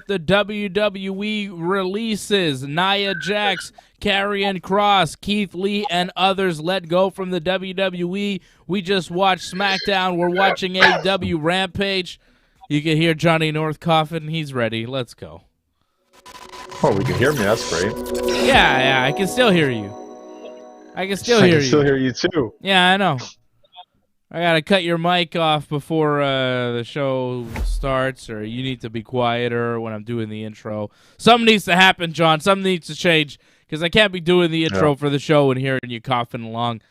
The WWE releases Nia Jax, Karrion, Kross, Keith Lee, and others let go from the WWE. We just watched Smackdown. We're watching AEW Rampage. You can hear Johnny North coughing. He's ready. Let's go. Oh, we can hear me. That's great. Yeah, I can still hear you. I can still hear you. I can still hear you too. Yeah, I know. I gotta cut your mic off before the show starts, or you need to be quieter when I'm doing the intro. Something needs to happen, John. Something needs to change, because I can't be doing the intro for the show and hearing you coughing along.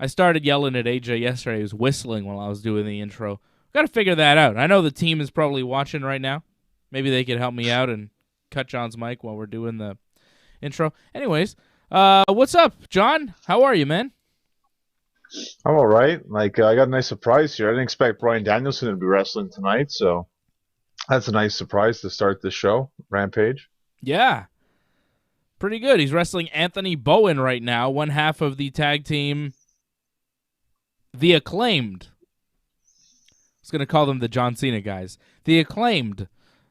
I started yelling at AJ yesterday. He was whistling while I was doing the intro. Gotta figure that out. I know the team is probably watching right now. Maybe they could help me out and cut John's mic while we're doing the intro. Anyways, what's up, John? How are you, man? I'm all right. I got a nice surprise here. I didn't expect Bryan Danielson to be wrestling tonight, so that's a nice surprise to start the show, Rampage. Yeah. Pretty good. He's wrestling Anthony Bowen right now, one half of the tag team, The Acclaimed. I was going to call them the John Cena guys. The Acclaimed.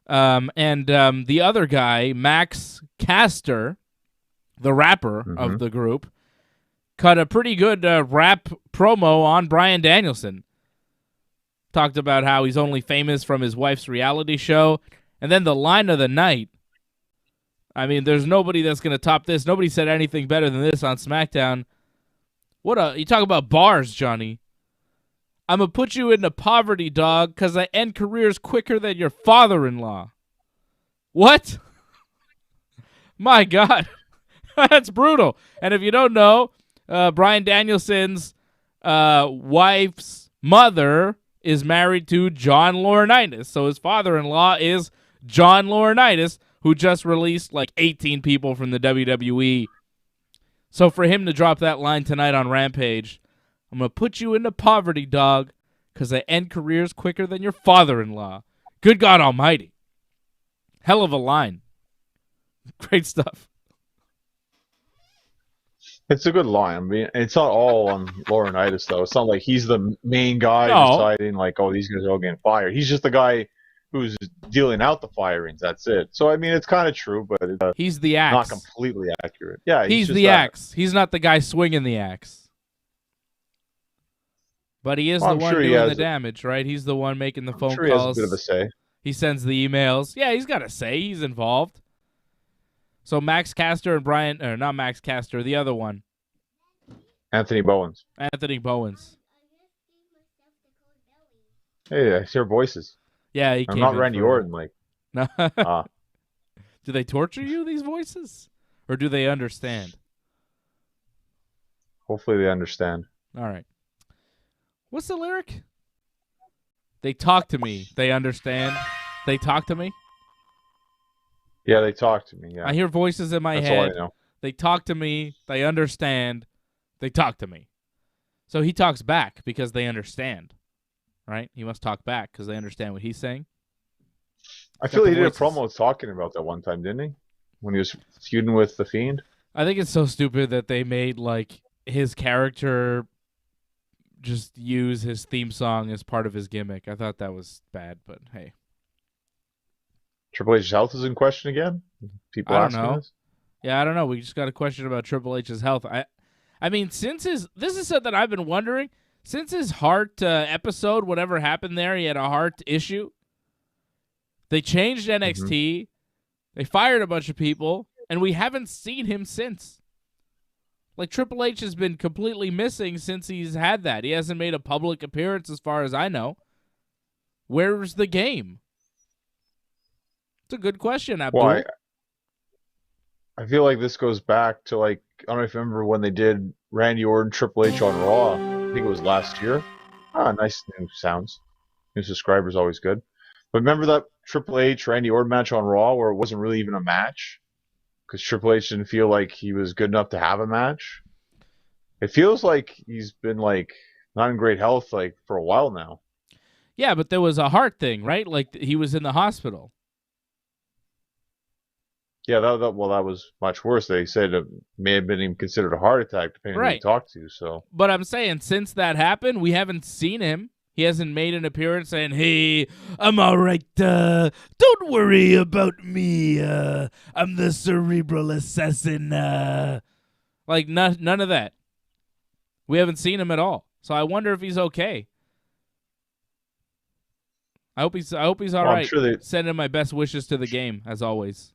And the other guy, Max Caster, the rapper of the group, cut a pretty good rap promo on Bryan Danielson. Talked about how he's only famous from his wife's reality show. And then the line of the night. I mean, there's nobody that's going to top this. Nobody said anything better than this on SmackDown. You talk about bars, Johnny. I'm going to put you into poverty, dog, because I end careers quicker than your father-in-law. What? My God. That's brutal. And if you don't know, Bryan Danielson's wife's mother is married to John Laurinaitis. So his father-in-law is John Laurinaitis, who just released like 18 people from the WWE. So for him to drop that line tonight on Rampage, I'm going to put you into poverty, dog, because I end careers quicker than your father-in-law. Good God almighty. Hell of a line. Great stuff. It's a good line. I mean, it's not all on Laurinaitis, though. It's not like he's the main guy deciding, like, oh, these guys are all getting fired. He's just the guy who's dealing out the firings. That's it. So, I mean, it's kind of true, but it's he's the axe. Not completely accurate. Yeah, he's the axe. He's not the guy swinging the axe. But he is the one doing the damage, right? He's the one making the phone calls. He has a bit of a say. He sends the emails. Yeah, he's got a say. He's involved. So Max Caster and Bryan, or not Max Caster, the other one. Anthony Bowens. Anthony Bowens. Hey, I hear voices. Yeah, he I'm came not in Randy Orton, like. No. Do they torture you, these voices? Or do they understand? Hopefully they understand. All right. What's the lyric? They talk to me. They understand. They talk to me. Yeah, they talk to me. Yeah, I hear voices in my head. That's all I know. They talk to me. They understand. They talk to me. So he talks back because they understand, right? He must talk back because they understand what he's saying. I feel he did a promo talking about that one time, didn't he? When he was feuding with The Fiend. I think it's so stupid that they made like his character just use his theme song as part of his gimmick. I thought that was bad, but hey. Triple H's health is in question again? People asking this? Yeah, I don't know. We just got a question about Triple H's health. I mean, this is something I've been wondering. Since his heart episode, whatever happened there, he had a heart issue. They changed NXT. They fired a bunch of people, and we haven't seen him since. Like, Triple H has been completely missing since he's had that. He hasn't made a public appearance as far as I know. Where's the game? It's a good question, Abdul. Well, I feel like this goes back to, like, I don't know if you remember when they did Randy Orton Triple H on Raw. I think it was last year. Nice new sounds. New subscribers, always good. But remember that Triple H Randy Orton match on Raw where it wasn't really even a match? Because Triple H didn't feel like he was good enough to have a match. It feels like he's been, like, not in great health, like, for a while now. Yeah, but there was a heart thing, right? Like, he was in the hospital. Yeah, that was much worse. They said it may have been even considered a heart attack, depending on who you talk to. So, but I'm saying since that happened, we haven't seen him. He hasn't made an appearance saying, "Hey, I'm all right. Don't worry about me. I'm the cerebral assassin." Like none of that. We haven't seen him at all. So I wonder if he's okay. I hope he's all right. I'm sure Sending my best wishes to the game, as always.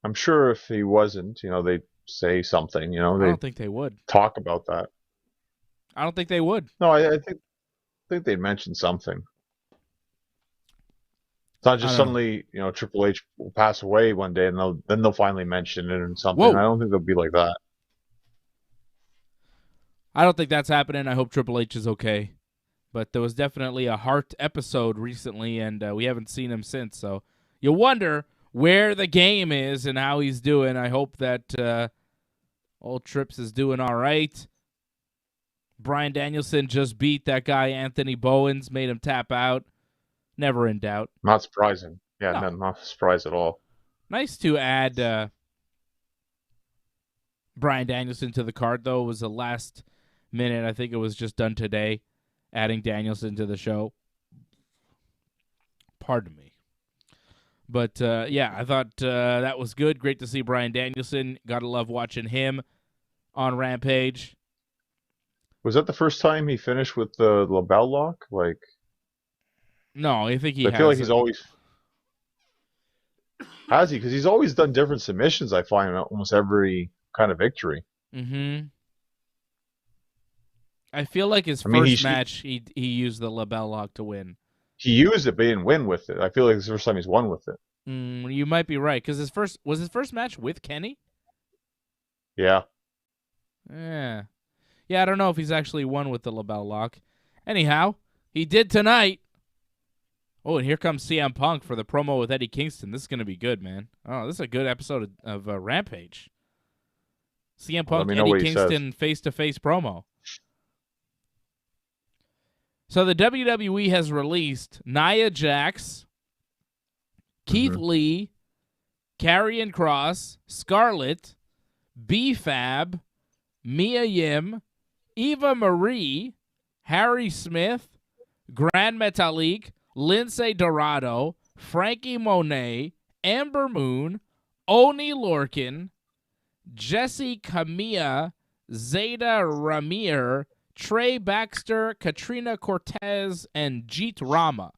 I'm sure if he wasn't, they'd say something. I don't think they would. Talk about that. I don't think they would. No, I think they'd mention something. It's not just suddenly, Triple H will pass away one day and they'll finally mention it and something. Whoa. I don't think they'll be like that. I don't think that's happening. I hope Triple H is okay. But there was definitely a Hart episode recently, and we haven't seen him since. So you wonder where the game is and how he's doing. I hope that old Trips is doing all right. Bryan Danielson just beat that guy Anthony Bowens, made him tap out. Never in doubt. Not surprising. Yeah, No. not surprised at all. Nice to add Bryan Danielson to the card, though. It was the last minute. I think it was just done today, adding Danielson to the show. Pardon me. But, yeah, I thought that was good. Great to see Bryan Danielson. Gotta love watching him on Rampage. Was that the first time he finished with the label lock? No, I think he has. I feel like he's always... Has he? Because he's always done different submissions, I find, in almost every kind of victory. Mm-hmm. I feel like his first match, he used the label lock to win. He used it, but he didn't win with it. I feel like it's the first time he's won with it. You might be right, because his first match with Kenny? Yeah. Yeah, I don't know if he's actually won with the label lock. Anyhow, he did tonight. Oh, and here comes CM Punk for the promo with Eddie Kingston. This is going to be good, man. Oh, this is a good episode of Rampage. CM Punk, Eddie Kingston face-to-face promo. So the WWE has released Nia Jax, Keith Lee, Karrion Kross, Scarlett, B-Fab, Mia Yim, Eva Marie, Harry Smith, Grand Metalik, Lindsay Dorado, Frankie Monet, Amber Moon, Oni Lorcan, Jesse Camilla, Zeta Ramir, Trey Baxter, Katrina Cortez, and Jeet Rama.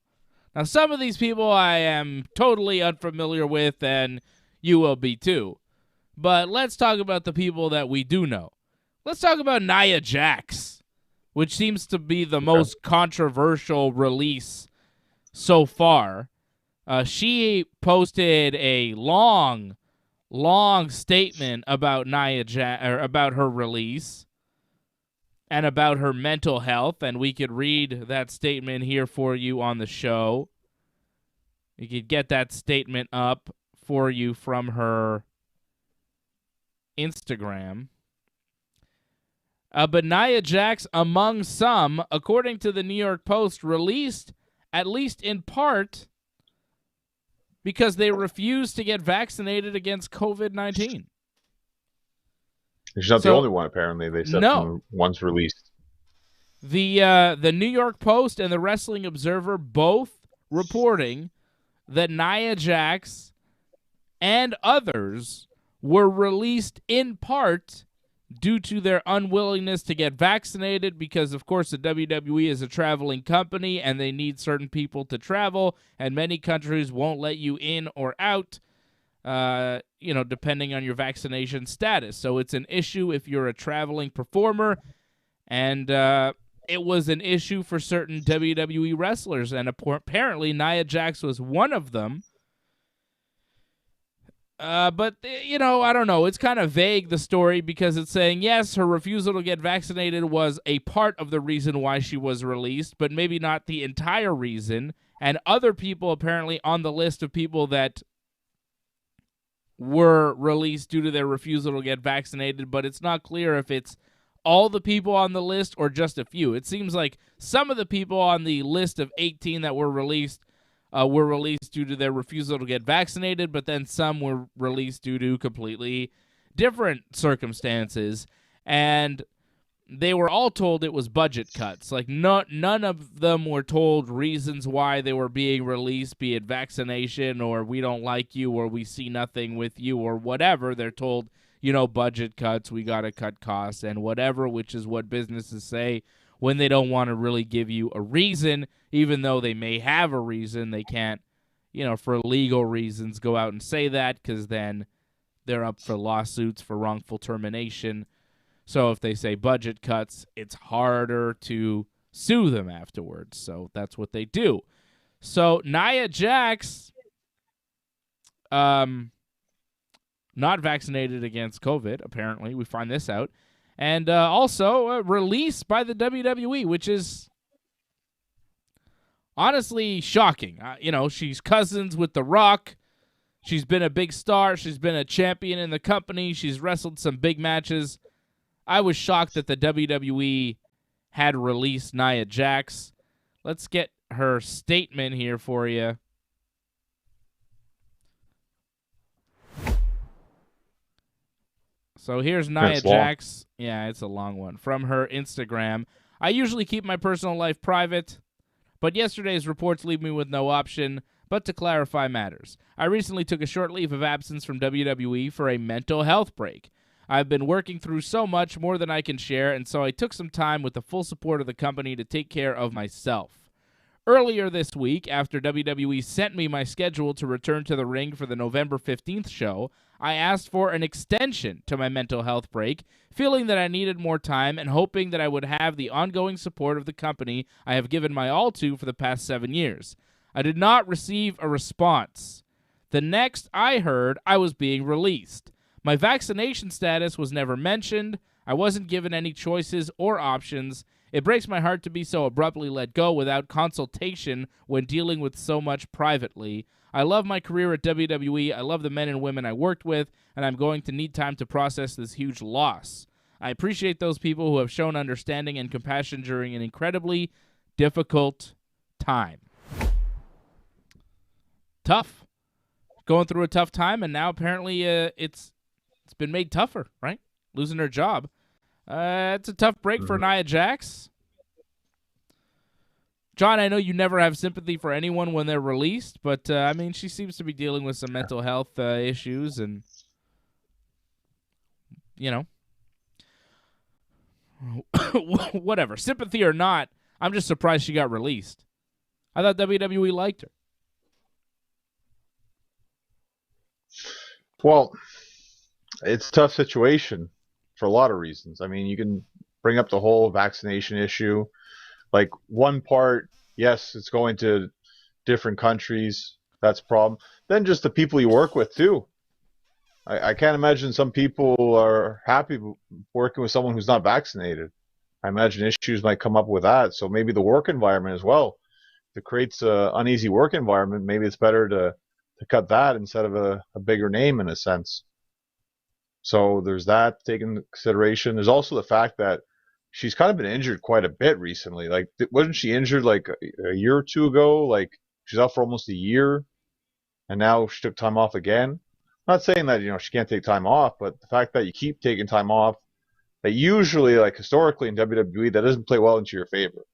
Now, some of these people I am totally unfamiliar with, and you will be too. But let's talk about the people that we do know. Let's talk about Nia Jax, which seems to be the most controversial release so far. She posted a long statement about about her release and about her mental health, and we could read that statement here for you on the show. We could get that statement up for you from her Instagram. But Nia Jax, among some, according to the New York Post, released, at least in part, because they refused to get vaccinated against COVID-19. She's not the only one, apparently. They said from the ones released. The New York Post and the Wrestling Observer both reporting that Nia Jax and others were released in part due to their unwillingness to get vaccinated because, of course, the WWE is a traveling company and they need certain people to travel, and many countries won't let you in or out, depending on your vaccination status. So it's an issue if you're a traveling performer, and it was an issue for certain WWE wrestlers, and apparently Nia Jax was one of them. But, I don't know. It's kind of vague, the story, because it's saying, yes, her refusal to get vaccinated was a part of the reason why she was released, but maybe not the entire reason. And other people apparently on the list of people that were released due to their refusal to get vaccinated, but it's not clear if it's all the people on the list or just a few. It seems like some of the people on the list of 18 that were released due to their refusal to get vaccinated, but then some were released due to completely different circumstances. And they were all told it was budget cuts. Like, none of them were told reasons why they were being released, be it vaccination or we don't like you or we see nothing with you or whatever. They're told, budget cuts, we got to cut costs and whatever, which is what businesses say when they don't want to really give you a reason, even though they may have a reason. They can't, for legal reasons, go out and say that because then they're up for lawsuits for wrongful termination. So if they say budget cuts, it's harder to sue them afterwards. So that's what they do. So Nia Jax, not vaccinated against COVID, apparently. We find this out. And also released by the WWE, which is honestly shocking. She's cousins with The Rock. She's been a big star. She's been a champion in the company. She's wrestled some big matches. I was shocked that the WWE had released Nia Jax. Let's get her statement here for you. So here's Nia Jax. Yeah, it's a long one. From her Instagram. I usually keep my personal life private, but yesterday's reports leave me with no option but to clarify matters. I recently took a short leave of absence from WWE for a mental health break. I've been working through so much more than I can share, and so I took some time with the full support of the company to take care of myself. Earlier this week, after WWE sent me my schedule to return to the ring for the November 15th show, I asked for an extension to my mental health break, feeling that I needed more time and hoping that I would have the ongoing support of the company I have given my all to for the past 7 years. I did not receive a response. The next I heard, I was being released. My vaccination status was never mentioned. I wasn't given any choices or options. It breaks my heart to be so abruptly let go without consultation when dealing with so much privately. I love my career at WWE. I love the men and women I worked with, and I'm going to need time to process this huge loss. I appreciate those people who have shown understanding and compassion during an incredibly difficult time. Tough. Going through a tough time, and now apparently it's been made tougher, right? Losing her job. It's a tough break for Nia Jax. John, I know you never have sympathy for anyone when they're released, but, she seems to be dealing with some mental health issues and, whatever. Sympathy or not, I'm just surprised she got released. I thought WWE liked her. Well, it's a tough situation for a lot of reasons. You can bring up the whole vaccination issue. Like, one part, yes, it's going to different countries. That's a problem. Then just the people you work with, too. I can't imagine some people are happy working with someone who's not vaccinated. I imagine issues might come up with that. So maybe the work environment as well. If it creates an uneasy work environment, maybe it's better to cut that instead of a bigger name in a sense. So there's that taken into consideration. There's also the fact that she's kind of been injured quite a bit recently. Like, wasn't she injured like a year or two ago? Like, she's out for almost a year, and now she took time off again. I'm not saying that, she can't take time off, but the fact that you keep taking time off, that usually, like historically in WWE, that doesn't play well into your favor.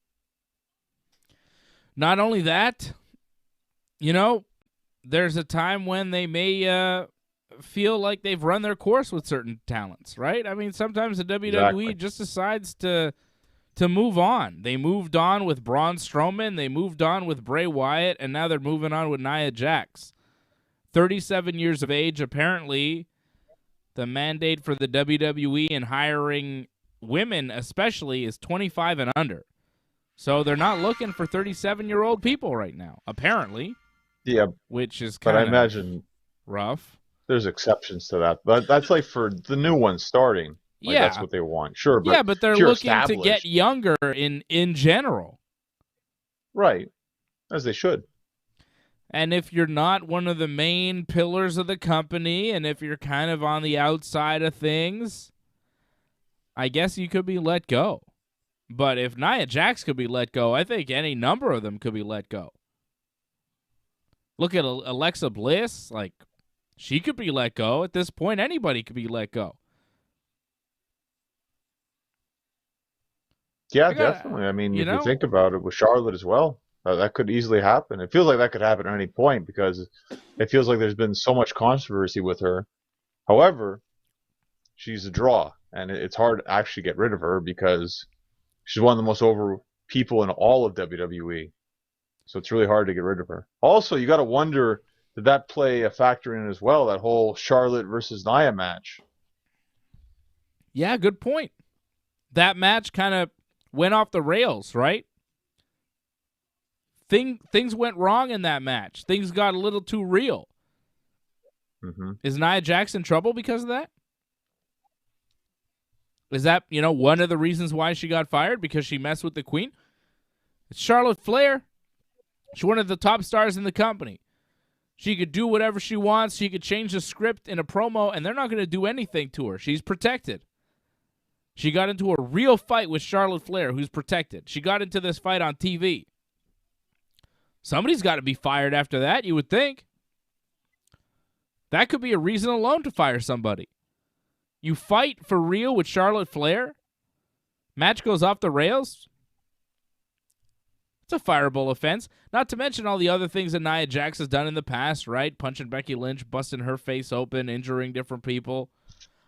Not only that, there's a time when they may feel like they've run their course with certain talents, right? Sometimes the WWE just decides to move on. They moved on with Braun Strowman, they moved on with Bray Wyatt, and now they're moving on with Nia Jax. 37 years of age, apparently, the mandate for the WWE in hiring women especially is 25 and under. So they're not looking for 37-year-old people right now, apparently. Yeah, which is kind of I imagine rough. There's exceptions to that, but that's like for the new ones starting. Like, yeah, that's what they want. Sure, but but they're looking to get younger in general, right? As they should. And if you're not one of the main pillars of the company, and if you're kind of on the outside of things, I guess you could be let go. But if Nia Jax could be let go, I think any number of them could be let go. Look at Alexa Bliss. Like, she could be let go. At this point, anybody could be let go. Yeah, I got, definitely. I mean, you if you know, think about it with Charlotte as well, that could easily happen. It feels like that could happen at any point because it feels like there's been so much controversy with her. However, she's a draw, and it's hard to actually get rid of her because she's one of the most over people in all of WWE. So it's really hard to get rid of her. Also, you got to wonder, did that play a factor in as well? That whole Charlotte versus Nia match. yeah, good point. That match kind of went off the rails, right? Things went wrong in that match. Things got a little too real. Mm-hmm. Is Nia Jax in trouble because of that? Is that, one of the reasons why she got fired? Because she messed with the Queen? It's Charlotte Flair. She's one of the top stars in the company. She could do whatever she wants. She could change the script in a promo, and they're not going to do anything to her. She's protected. She got into a real fight with Charlotte Flair, who's protected. She got into this fight on TV. Somebody's got to be fired after that, you would think. That could be a reason alone to fire somebody. You fight for real with Charlotte Flair? Match goes off the rails? It's a fireable offense. Not to mention all the other things that Nia Jax has done in the past, right? Punching Becky Lynch, busting her face open, injuring different people.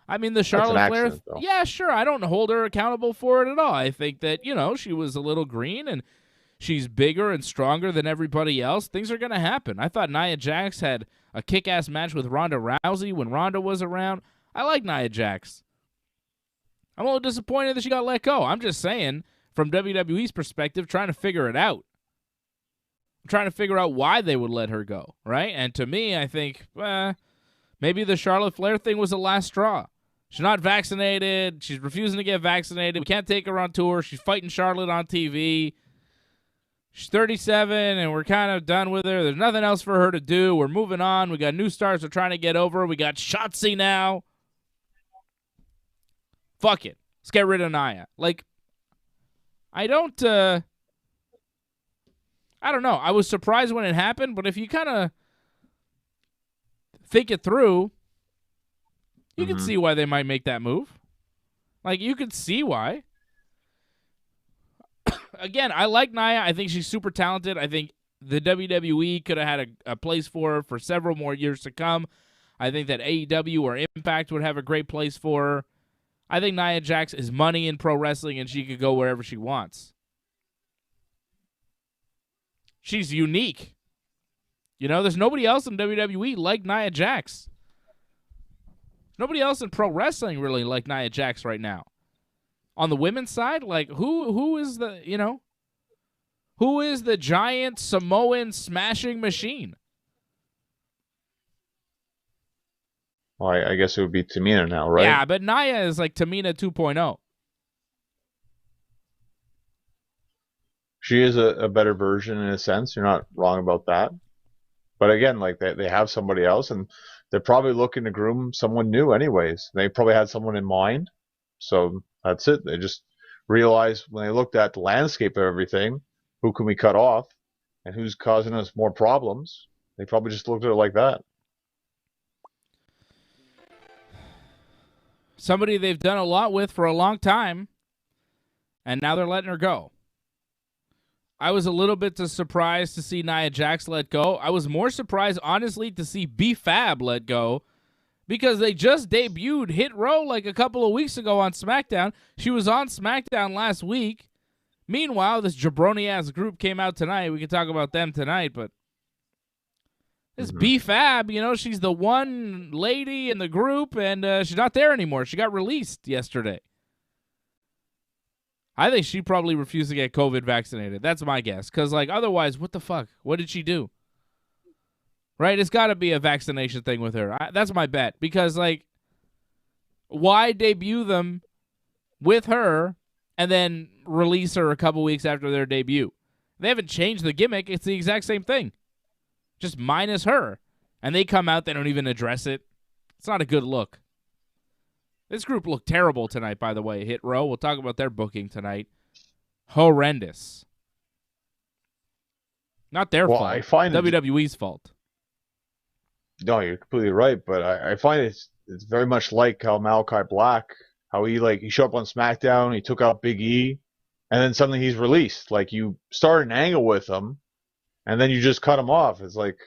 I mean, the Charlotte Flair... Yeah, sure, I don't hold her accountable for it at all. I think that, she was a little green and she's bigger and stronger than everybody else. Things are going to happen. I thought Nia Jax had a kick-ass match with Ronda Rousey when Ronda was around. I like Nia Jax. I'm a little disappointed that she got let go. I'm just saying, from WWE's perspective, trying to figure it out. I'm trying to figure out why they would let her go, right? And to me, I think, maybe the Charlotte Flair thing was the last straw. She's not vaccinated. She's refusing to get vaccinated. We can't take her on tour. She's fighting Charlotte on TV. She's 37, and we're kind of done with her. There's nothing else for her to do. We're moving on. We got new stars we're trying to get over. We got Shotzi now. Fuck it. Let's get rid of Nia. I don't know. I was surprised when it happened, but if you kind of think it through, you can see why they might make that move. You could see why. Again, I like Nia. I think she's super talented. I think the WWE could have had a place for her for several more years to come. I think that AEW or Impact would have a great place for her. I think Nia Jax is money in pro wrestling, and she could go wherever she wants. She's unique. There's nobody else in WWE like Nia Jax. Nobody else in pro wrestling really like Nia Jax right now. On the women's side, who is the, who is the giant Samoan smashing machine? Well, I guess it would be Tamina now, right? Yeah, but Nia is like Tamina 2.0. She is a better version in a sense. You're not wrong about that. But again, they have somebody else, and they're probably looking to groom someone new anyways. They probably had someone in mind. So that's it. They just realized when they looked at the landscape of everything, who can we cut off and who's causing us more problems? They probably just looked at it like that. Somebody they've done a lot with for a long time, and now they're letting her go. I was a little bit surprised to see Nia Jax let go. I was more surprised, honestly, to see B-Fab let go because they just debuted Hit Row a couple of weeks ago on Smackdown. She was on Smackdown last week. Meanwhile, this jabroni-ass group came out tonight. We can talk about them tonight, but this B-Fab, she's the one lady in the group, and she's not there anymore. She got released yesterday. I think she probably refused to get COVID vaccinated. That's my guess. Because, otherwise, what the fuck? What did she do? Right? It's got to be a vaccination thing with her. That's my bet. Because, why debut them with her and then release her a couple weeks after their debut? They haven't changed the gimmick. It's the exact same thing. Just minus her. And they come out, they don't even address it. It's not a good look. This group looked terrible tonight, by the way. Hit Row. We'll talk about their booking tonight. Horrendous. Not their fault. I find WWE's fault. No, you're completely right, but I find it's very much like how Malachi Black, how he showed up on SmackDown, he took out Big E, and then suddenly he's released. Like, you start an angle with him, and then you just cut him off. It's like,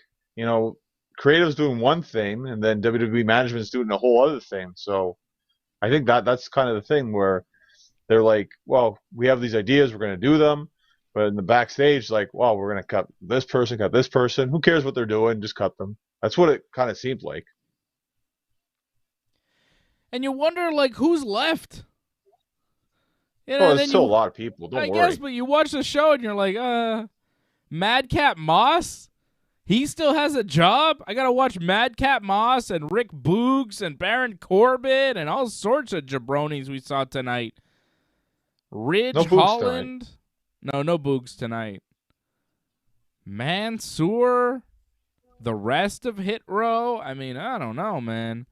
creative's doing one thing, and then WWE management's doing a whole other thing. So I think that's kind of the thing where they're like, well, we have these ideas, we're going to do them. But in the backstage, like, well, we're going to cut this person. Who cares what they're doing? Just cut them. That's what it kind of seemed like. And you wonder, like, who's left? There's still a lot of people. Don't worry. I guess, but you watch the show and you're like, Madcap Moss? He still has a job? I got to watch Madcap Moss and Rick Boogs and Baron Corbin and all sorts of jabronis we saw tonight. Ridge Holland? No Boogs tonight. Mansoor? The rest of Hit Row? I mean, I don't know, man.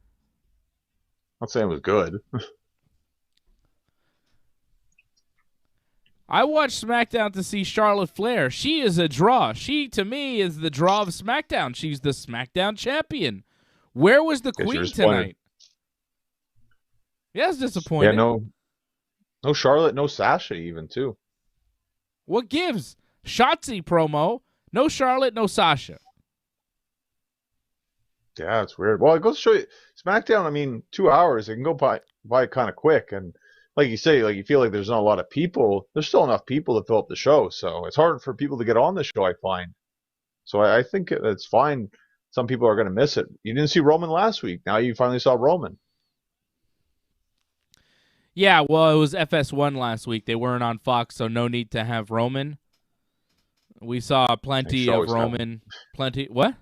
I'm not saying it was good. I watched SmackDown to see Charlotte Flair. She is a draw. She, to me, is the draw of SmackDown. She's the SmackDown champion. Where was the Queen tonight? Yeah, it's disappointing. Yeah, no Charlotte, no Sasha even, too. What gives? Shotzi promo. No Charlotte, no Sasha. Yeah, it's weird. Well, it goes to show you, SmackDown, I mean, 2 hours, it can go by kind of quick. And like you say, like, you feel like there's not a lot of people. There's still enough people to fill up the show. So it's hard for people to get on the show, I find. So I think it's fine. Some people are going to miss it. You didn't see Roman last week. Now you finally saw Roman. Yeah, well, it was FS1 last week. They weren't on Fox, so no need to have Roman. We saw plenty of Roman. Plenty. What?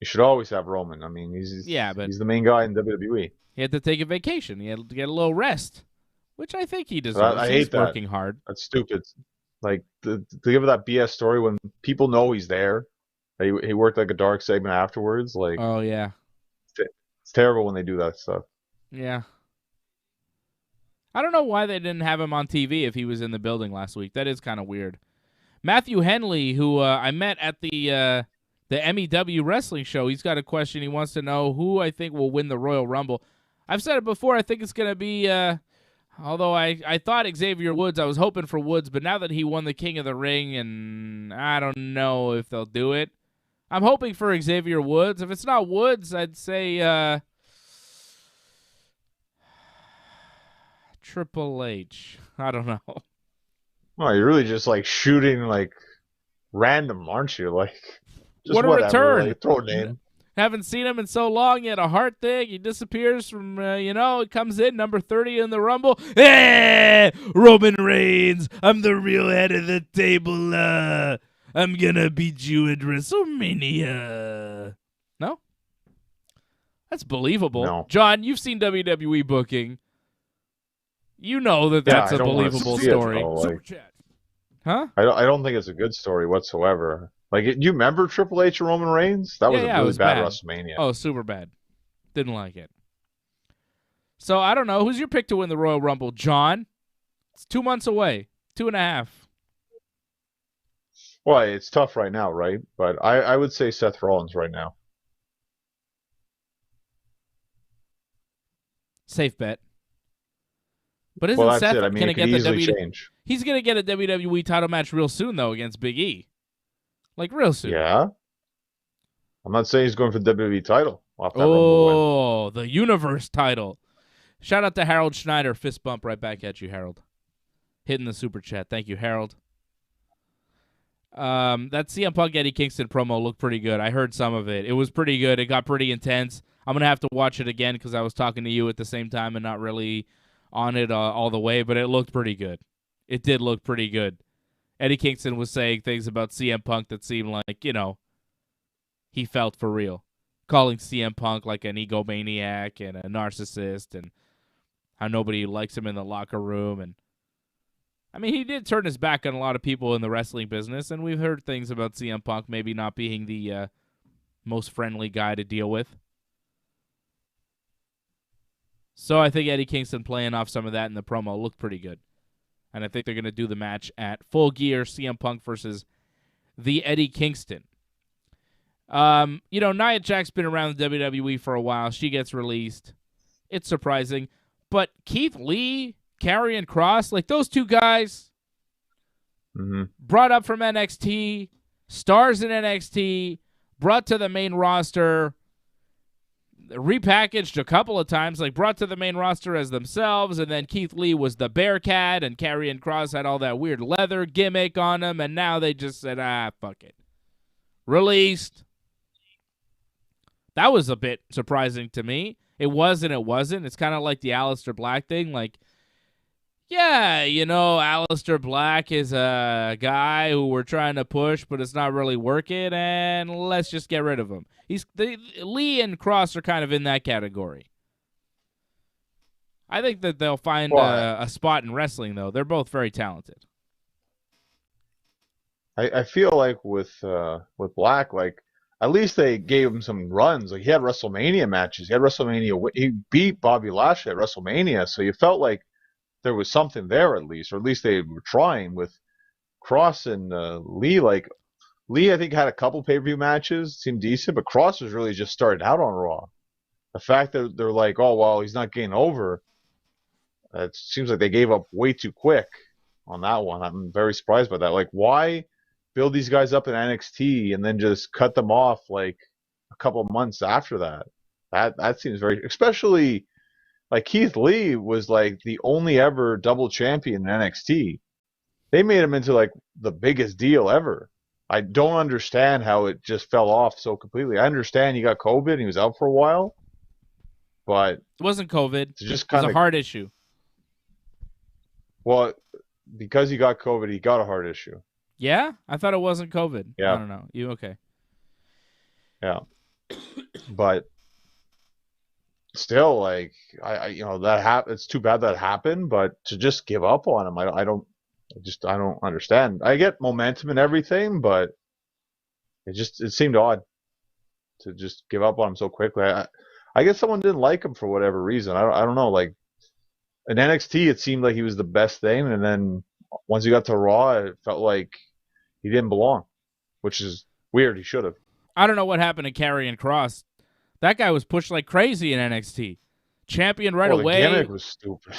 You should always have Roman. I mean, he's the main guy in WWE. He had to take a vacation. He had to get a little rest, which I think he deserves. I hate that. Working hard. That's stupid. Like, to give it that BS story when people know he's there. He worked like a dark segment afterwards. Like, oh yeah, it's terrible when they do that stuff. Yeah. I don't know why they didn't have him on TV if he was in the building last week. That is kind of weird. Matthew Henley, who I met at the MEW wrestling show, he's got a question. He wants to know who I think will win the Royal Rumble. I've said it before. I think it's going to be, although I thought Xavier Woods. I was hoping for Woods, but now that he won the King of the Ring, and I don't know if they'll do it. I'm hoping for Xavier Woods. If it's not Woods, I'd say Triple H. I don't know. Oh, you're really just like shooting like random, aren't you? Like, just what a whatever, return! Like, throw a name. Haven't seen him in so long. He had a heart thing. He disappears from, he comes in number 30 in the Rumble. Hey, Roman Reigns, I'm the real head of the table. I'm gonna beat you at WrestleMania. No, that's believable. No. John, you've seen WWE booking. You know that's a believable story. Super chat. Huh? I don't think it's a good story whatsoever. Like, do you remember Triple H and Roman Reigns? That was a really bad WrestleMania. Oh, super bad. Didn't like it. So, I don't know. Who's your pick to win the Royal Rumble? John? It's 2 months away. 2.5. Well, it's tough right now, right? But I would say Seth Rollins right now. Safe bet. But isn't Seth going to get the WWE? He's going to get a WWE title match real soon, though, against Big E. Like, real soon. Yeah. I'm not saying he's going for the WWE title. Off that Rumble win. The Universe title. Shout out to Harold Schneider. Fist bump right back at you, Harold. Hitting the super chat. Thank you, Harold. That CM Punk Eddie Kingston promo looked pretty good. I heard some of it. It was pretty good. It got pretty intense. I'm going to have to watch it again because I was talking to you at the same time and not really on it all the way, but it looked pretty good. It did look pretty good. Eddie Kingston was saying things about CM Punk that seemed like, he felt for real. Calling CM Punk like an egomaniac and a narcissist and how nobody likes him in the locker room. And I mean, he did turn his back on a lot of people in the wrestling business, and we've heard things about CM Punk maybe not being the most friendly guy to deal with. So I think Eddie Kingston playing off some of that in the promo looked pretty good. And I think they're going to do the match at Full Gear, CM Punk versus the Eddie Kingston. Nia Jax been around the WWE for a while. She gets released. It's surprising. But Keith Lee Karrion and Kross, like those two guys brought up from NXT, stars in NXT, brought to the main roster, repackaged a couple of times, like brought to the main roster as themselves, and then Keith Lee was the Bearcat, and Karrion Kross had all that weird leather gimmick on him, and now they just said, fuck it. Released. That was a bit surprising to me. It was and it wasn't. It's kind of like the Aleister Black thing, like, yeah, Aleister Black is a guy who we're trying to push, but it's not really working, and let's just get rid of him. Lee and Kross are kind of in that category. I think that they'll find a spot in wrestling, though. They're both very talented. I feel like with Black, like at least they gave him some runs. Like he had WrestleMania matches. He beat Bobby Lashley at WrestleMania, so you felt like there was something there at least, or at least they were trying. With Kross and Lee, like Lee, I think had a couple pay-per-view matches, seemed decent, but Kross was really just starting out on Raw. The fact that they're like, oh well, he's not getting over, it seems like they gave up way too quick on that one. I'm very surprised by that. Like, why build these guys up in NXT and then just cut them off like a couple of months after that? That seems very, especially. Like Keith Lee was like the only ever double champion in NXT. They made him into like the biggest deal ever. I don't understand how it just fell off so completely. I understand he got COVID and he was out for a while, but it wasn't COVID. It was a heart issue. Well, because he got COVID, he got a heart issue. Yeah? I thought it wasn't COVID. Yeah. I don't know. You okay? Yeah. But still, like it's too bad that happened, but to just give up on him, I don't understand. I get momentum and everything, but it seemed odd to just give up on him so quickly. I guess someone didn't like him for whatever reason. I don't know. Like in NXT, it seemed like he was the best thing, and then once he got to Raw, it felt like he didn't belong, which is weird. He should have. I don't know what happened to Karrion Kross. That guy was pushed like crazy in NXT. Champion right away. The gimmick was stupid.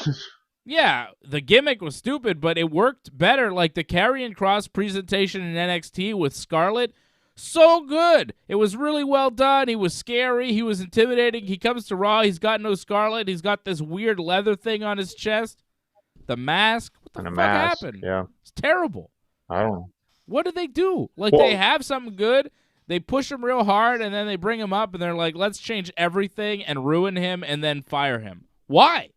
Yeah, the gimmick was stupid, but it worked better. Like the Karrion Kross presentation in NXT with Scarlett, so good. It was really well done. He was scary. He was intimidating. He comes to Raw. He's got no Scarlett. He's got this weird leather thing on his chest. The mask. What the fuck happened? Yeah. It's terrible. I don't know. What do they do? Like they have something good. They push him real hard, and then they bring him up, and they're like, let's change everything and ruin him and then fire him. Why?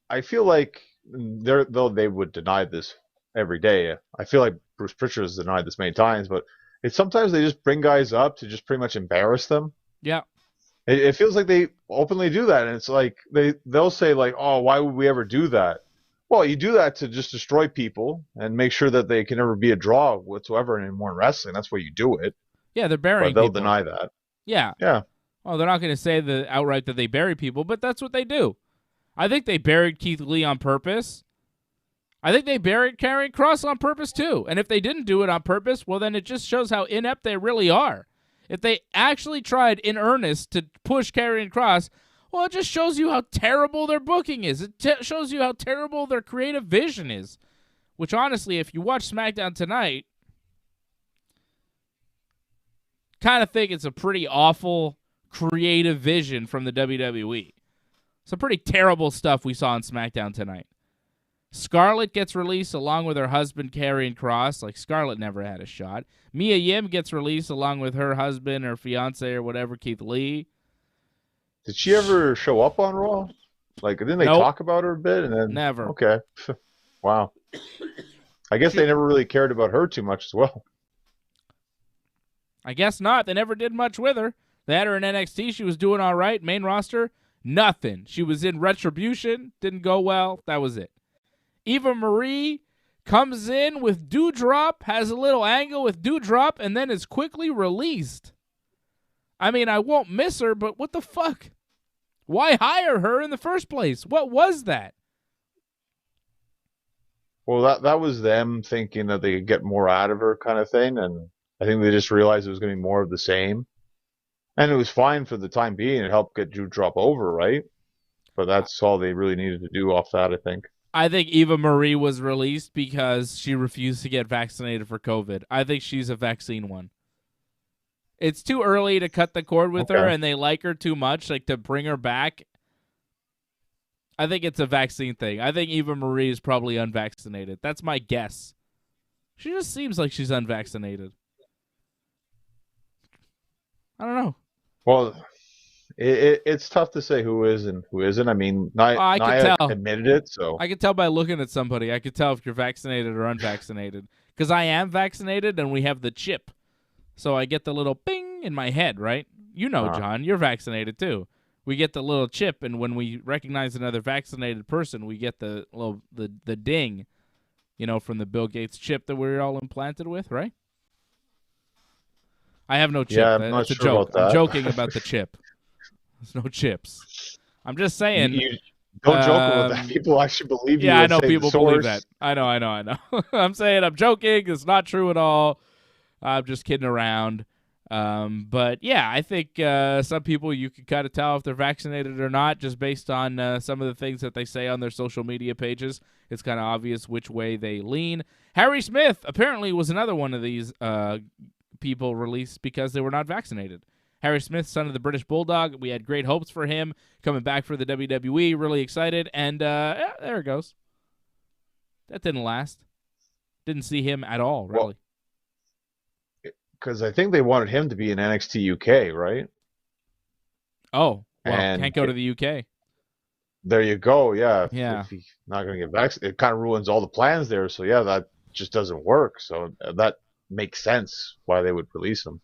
I feel like though they would deny this every day. I feel like Bruce Pritchard has denied this many times, but sometimes they just bring guys up to just pretty much embarrass them. Yeah. It feels like they openly do that, and it's like they'll say like, oh, why would we ever do that? Well, you do that to just destroy people and make sure that they can never be a draw whatsoever anymore in wrestling. That's why you do it. Yeah, they're burying people. But people. They'll deny that. Yeah. Yeah. Well, they're not going to say outright that they bury people, but that's what they do. I think they buried Keith Lee on purpose. I think they buried Karrion Kross on purpose, too. And if they didn't do it on purpose, well, then it just shows how inept they really are. If they actually tried in earnest to push Karrion Kross, well, it just shows you how terrible their booking is. It shows you how terrible their creative vision is. Which, honestly, if you watch SmackDown tonight, kind of think it's a pretty awful creative vision from the WWE. Some pretty terrible stuff we saw on SmackDown tonight. Scarlett gets released along with her husband, Karrion Kross. Like, Scarlett never had a shot. Mia Yim gets released along with her husband or fiance or whatever, Keith Lee. Did she ever show up on Raw? Like, didn't they talk about her a bit? And then never. Okay. Wow. I guess they never really cared about her too much as well. I guess not. They never did much with her. They had her in NXT. She was doing all right. Main roster, nothing. She was in Retribution. Didn't go well. That was it. Eva Marie comes in with Doudrop, has a little angle with Doudrop, and then is quickly released. I mean, I won't miss her, but what the fuck? Why hire her in the first place? What was that? Well, that was them thinking that they could get more out of her kind of thing, and I think they just realized it was going to be more of the same. And it was fine for the time being. It helped get Doudrop over, right? But that's all they really needed to do off that, I think. I think Eva Marie was released because she refused to get vaccinated for COVID. I think she's a vaccine one. It's too early to cut the cord with her, and they like her too much, like to bring her back. I think it's a vaccine thing. I think Eva Marie is probably unvaccinated. That's my guess. She just seems like she's unvaccinated. I don't know. Well, it's tough to say who is and who isn't. I mean, Nia admitted it, so I could tell by looking at somebody. I could tell if you're vaccinated or unvaccinated, because I am vaccinated and we have the chip, so I get the little ping in my head, right? You know, John, you're vaccinated too. We get the little chip, and when we recognize another vaccinated person, we get the little the ding, from the Bill Gates chip that we're all implanted with, right? I have no chip. Yeah, I'm not That's sure a joke. about that. I'm joking about the chip. There's no chips. I'm just saying. You don't joke about that. People actually believe you. Yeah, I know people believe that. I know. I'm saying I'm joking. It's not true at all. I'm just kidding around. But yeah, I think some people you can kind of tell if they're vaccinated or not just based on some of the things that they say on their social media pages. It's kind of obvious which way they lean. Harry Smith apparently was another one of these people released because they were not vaccinated. Harry Smith, son of the British Bulldog. We had great hopes for him coming back for the WWE. Really excited. And yeah, there it goes. That didn't last. Didn't see him at all, really. Because I think they wanted him to be in NXT UK, right? Oh, well, can't go to the UK. There you go, yeah. Yeah. If he's not going to get vaccinated, it kind of ruins all the plans there. So, yeah, that just doesn't work. So that makes sense why they would release him.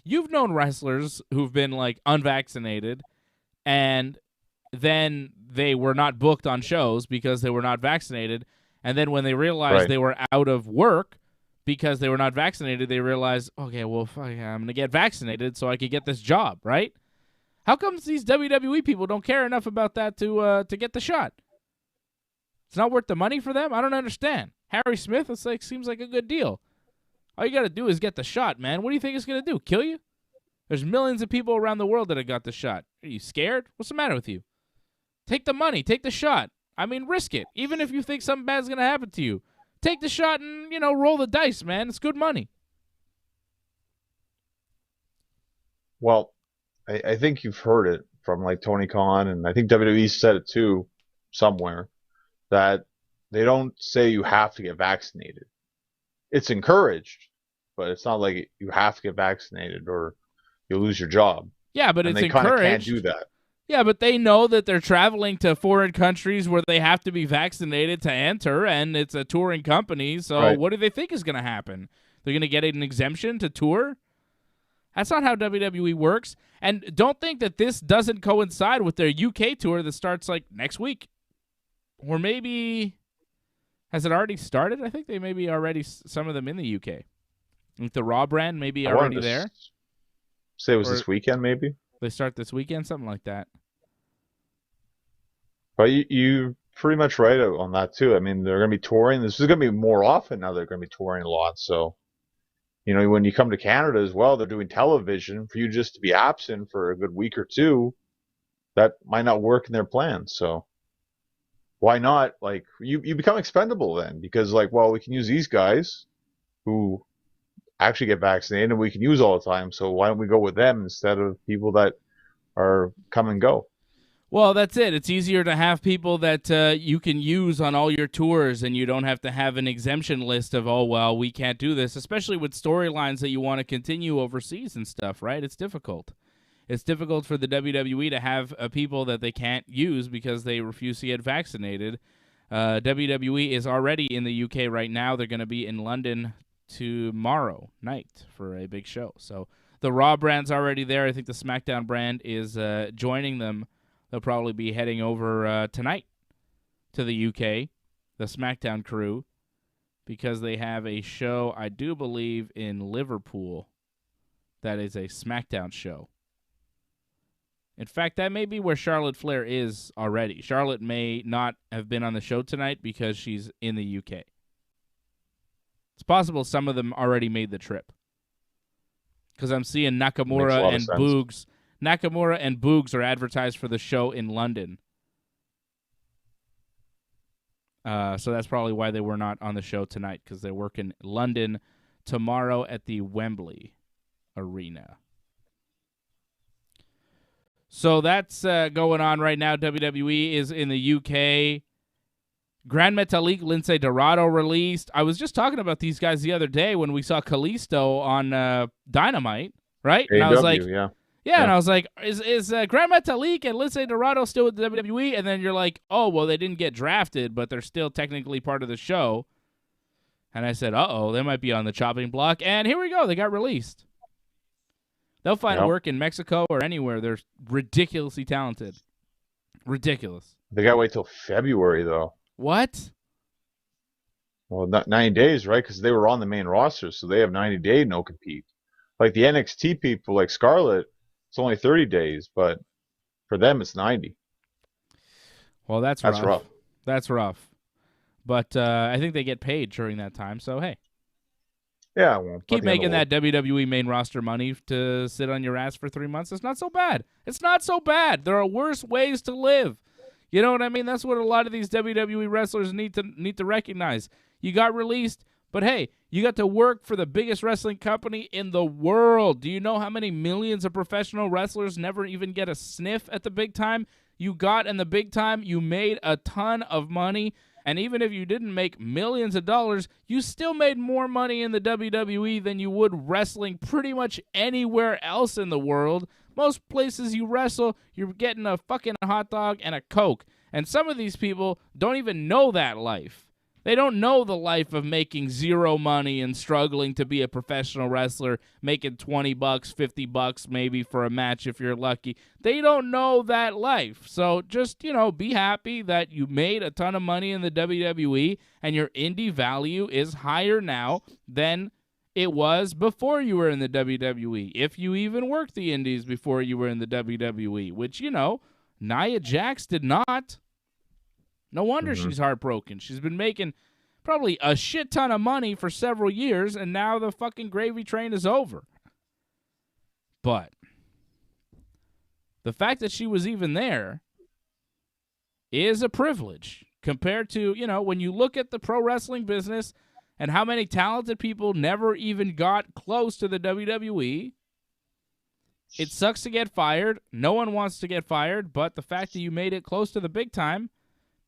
You've known wrestlers who've been, like, unvaccinated, and then they were not booked on shows because they were not vaccinated, and then when they realized they were out of work because they were not vaccinated, they realized, okay, well, I'm going to get vaccinated so I could get this job, right? How comes these WWE people don't care enough about that to get the shot? It's not worth the money for them? I don't understand. Harry Smith, seems like a good deal. All you got to do is get the shot, man. What do you think it's going to do? Kill you? There's millions of people around the world that have got the shot. Are you scared? What's the matter with you? Take the money. Take the shot. I mean, risk it. Even if you think something bad's going to happen to you. Take the shot and, roll the dice, man. It's good money. Well, I think you've heard it from, like, Tony Khan, and I think WWE said it too somewhere, that they don't say you have to get vaccinated. It's encouraged, but it's not like you have to get vaccinated or you'll lose your job. Yeah, but and it's encouraged. They kind of can't do that. Yeah, but they know that they're traveling to foreign countries where they have to be vaccinated to enter, and it's a touring company, so what do they think is going to happen? They're going to get an exemption to tour? That's not how WWE works. And don't think that this doesn't coincide with their UK tour that starts, like, next week. Or maybe... Has it already started? I think they may be already, some of them in the UK. Like the Raw brand may be already there. Say it was this weekend, maybe? They start this weekend, something like that. But you're pretty much right on that, too. I mean, they're going to be touring. This is going to be more often now. They're going to be touring a lot. So, when you come to Canada as well, they're doing television. For you just to be absent for a good week or two, that might not work in their plans. So why not? Like, you become expendable then, because, like, well, we can use these guys who actually get vaccinated and we can use all the time. So why don't we go with them instead of people that are come and go? Well, that's it. It's easier to have people that you can use on all your tours, and you don't have to have an exemption list of, oh, well, we can't do this, especially with storylines that you want to continue overseas and stuff, right? It's difficult. It's difficult for the WWE to have people that they can't use because they refuse to get vaccinated. WWE is already in the UK right now. They're going to be in London tomorrow night for a big show. So the Raw brand's already there. I think the Smackdown brand is joining them. They'll probably be heading over tonight to the UK, the Smackdown crew, because they have a show, I do believe, in Liverpool that is a Smackdown show. In fact, that may be where Charlotte Flair is already. Charlotte may not have been on the show tonight because she's in the UK. It's possible some of them already made the trip. because I'm seeing Makes a Nakamura lot of and sense. Boogs. Nakamura and Boogs are advertised for the show in London. So that's probably why they were not on the show tonight, because they work in London tomorrow at the Wembley Arena. So that's going on right now. WWE is in the UK. Grand Metalik, Lindsay Dorado released. I was just talking about these guys the other day when we saw Kalisto on Dynamite, right? And I was like, yeah. and I was like, is Grand Metalik and Lindsay Dorado still with the WWE? And then you're like, oh, well, they didn't get drafted, but they're still technically part of the show. And I said, they might be on the chopping block. And here we go. They got released. They'll find work in Mexico or anywhere. They're ridiculously talented. Ridiculous. They got to wait till February, though. What? Well, not 90 days, right? Because they were on the main roster, so they have 90 day no compete. Like the NXT people, like Scarlett, it's only 30 days, but for them it's 90. Well, that's rough. That's rough. But I think they get paid during that time, so hey. Yeah, well, keep making that WWE main roster money to sit on your ass for 3 months. It's not so bad. It's not so bad. There are worse ways to live. You know what I mean? That's what a lot of these WWE wrestlers need to recognize. You got released, but hey, you got to work for the biggest wrestling company in the world. Do you know how many millions of professional wrestlers never even get a sniff at the big time? You got in the big time, you made a ton of money, and even if you didn't make millions of dollars, you still made more money in the WWE than you would wrestling pretty much anywhere else in the world. Most places you wrestle, you're getting a fucking hot dog and a Coke. And some of these people don't even know that life. They don't know the life of making zero money and struggling to be a professional wrestler, making $20, $50 maybe for a match if you're lucky. They don't know that life. So just, be happy that you made a ton of money in the WWE and your indie value is higher now than it was before you were in the WWE. If you even worked the indies before you were in the WWE, which, Nia Jax did not. No wonder she's heartbroken. She's been making probably a shit ton of money for several years, and now the fucking gravy train is over. But the fact that she was even there is a privilege compared to, when you look at the pro wrestling business and how many talented people never even got close to the WWE. It sucks to get fired. No one wants to get fired, but the fact that you made it close to the big time,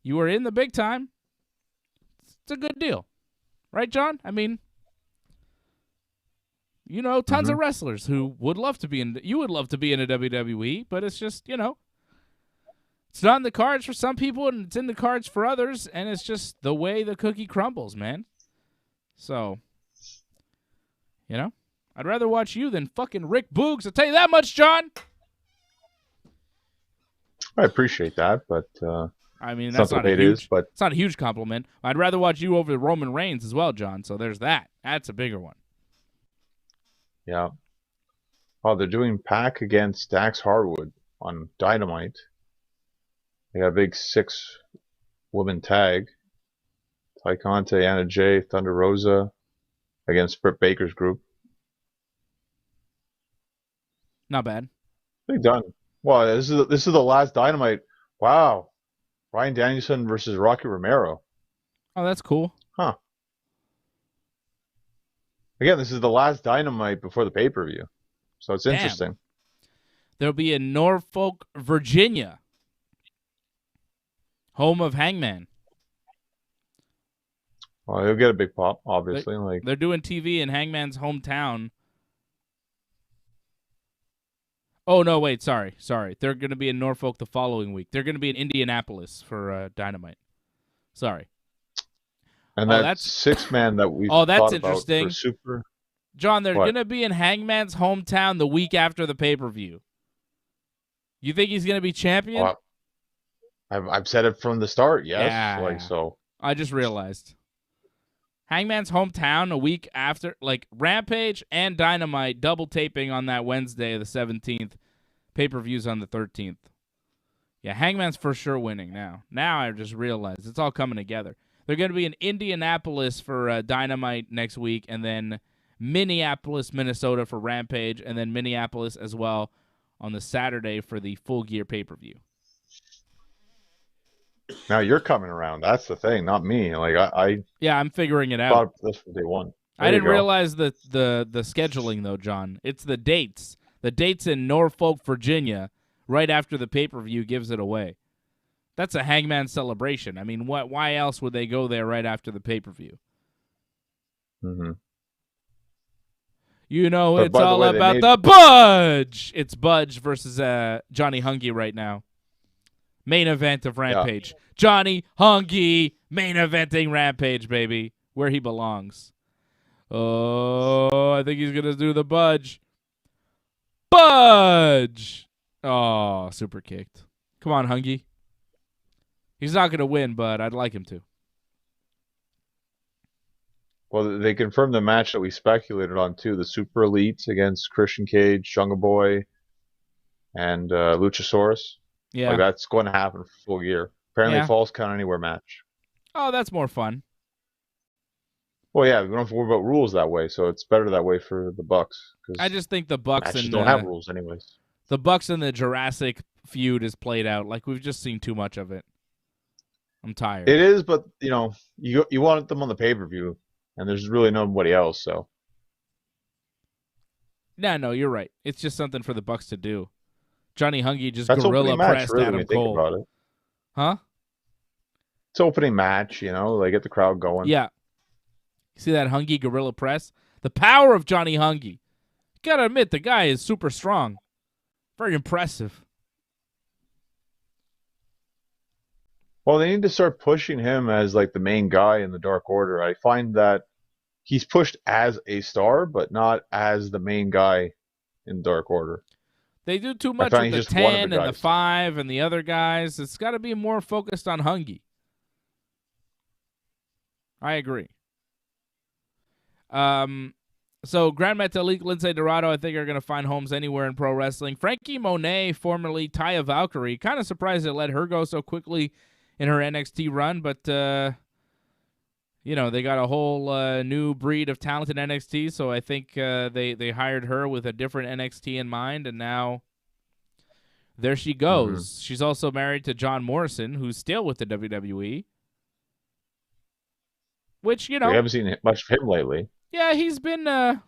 you were in the big time, it's a good deal. Right, John? I mean, tons of wrestlers who would love to be in, you would love to be in a WWE, but it's just, it's not in the cards for some people and it's in the cards for others, and it's just the way the cookie crumbles, man. So, I'd rather watch you than fucking Rick Boogs. I'll tell you that much, John. I appreciate that, but I mean, that's not a huge, but it's not a huge compliment. I'd rather watch you over Roman Reigns as well, John. So there's that. That's a bigger one. Yeah. Oh, they're doing Pac against Dax Harwood on Dynamite. They got a big 6-woman tag. Ty Conte, Anna Jay, Thunder Rosa against Britt Baker's group. Not bad. Big done. Well, this is the last Dynamite. Wow. Bryan Danielson versus Rocky Romero. Oh, that's cool. Huh. Again, this is the last Dynamite before the pay-per-view. So it's interesting. There'll be in Norfolk, Virginia. Home of Hangman. Well, he'll get a big pop, obviously. They're doing TV in Hangman's hometown. Oh, no, wait, sorry. They're going to be in Norfolk the following week. They're going to be in Indianapolis for Dynamite. Sorry. And that's 6-man that we that's interesting. For Super. John, they're going to be in Hangman's hometown the week after the pay-per-view. You think he's going to be champion? Well, I've said it from the start, yes. Yeah. So. I just realized. Hangman's hometown a week after, Rampage and Dynamite double taping on that Wednesday, the 17th. Pay-per-views on the 13th. Yeah, Hangman's for sure winning now. Now I just realized it's all coming together. They're going to be in Indianapolis for Dynamite next week, and then Minneapolis, Minnesota for Rampage, and then Minneapolis as well on the Saturday for the Full Gear pay-per-view. Now you're coming around. That's the thing, not me. Like Yeah, I'm figuring it out. thought this from day one. I didn't realize the scheduling, though, John. It's the dates. The dates in Norfolk, Virginia, right after the pay-per-view gives it away. That's a Hangman Celebration. I mean, why else would they go there right after the pay-per-view? Mm-hmm. You know, it's all about the Budge. It's Budge versus Johnny Hungy right now. Main event of Rampage. Yeah. Johnny Hungy, main eventing Rampage, baby. Where he belongs. Oh, I think he's going to do the Budge. Budge! Oh, super kicked. Come on, Hungy. He's not going to win, but I'd like him to. Well, they confirmed the match that we speculated on, too. The Super Elites against Christian Cage, Jungle Boy, and Luchasaurus. Yeah. Like, that's going to happen for Full Gear. Apparently, Falls Count Anywhere match. Oh, that's more fun. Well, yeah, we don't have to worry about rules that way, so it's better that way for the Bucks. I just think the Bucks don't have rules anyways. The Bucks and the Jurassic feud is played out. Like, we've just seen too much of it. I'm tired. It is, but, you know, you want them on the pay-per-view, and there's really nobody else, so. No, you're right. It's just something for the Bucks to do. Johnny Hungy just gorilla pressed really, Adam Cole. About it. Huh? It's opening match, you know, they get the crowd going. Yeah. See that Hungy gorilla press? The power of Johnny Hungy. Gotta admit, the guy is super strong. Very impressive. Well, they need to start pushing him as like the main guy in the Dark Order. I find that he's pushed as a star, but not as the main guy in Dark Order. They do too much with the 10 and the 5 and the other guys. It's got to be more focused on Hungy. I agree. So Grand Metalik, Lindsay Dorado, I think are going to find homes anywhere in pro wrestling. Frankie Monet, formerly Taya Valkyrie, kind of surprised they let her go so quickly in her NXT run, but you know, they got a whole new breed of talent in NXT, so I think they hired her with a different NXT in mind, and now there she goes. Mm-hmm. She's also married to John Morrison, who's still with the WWE. Which, you know, we haven't seen much of him lately. Yeah, he's been on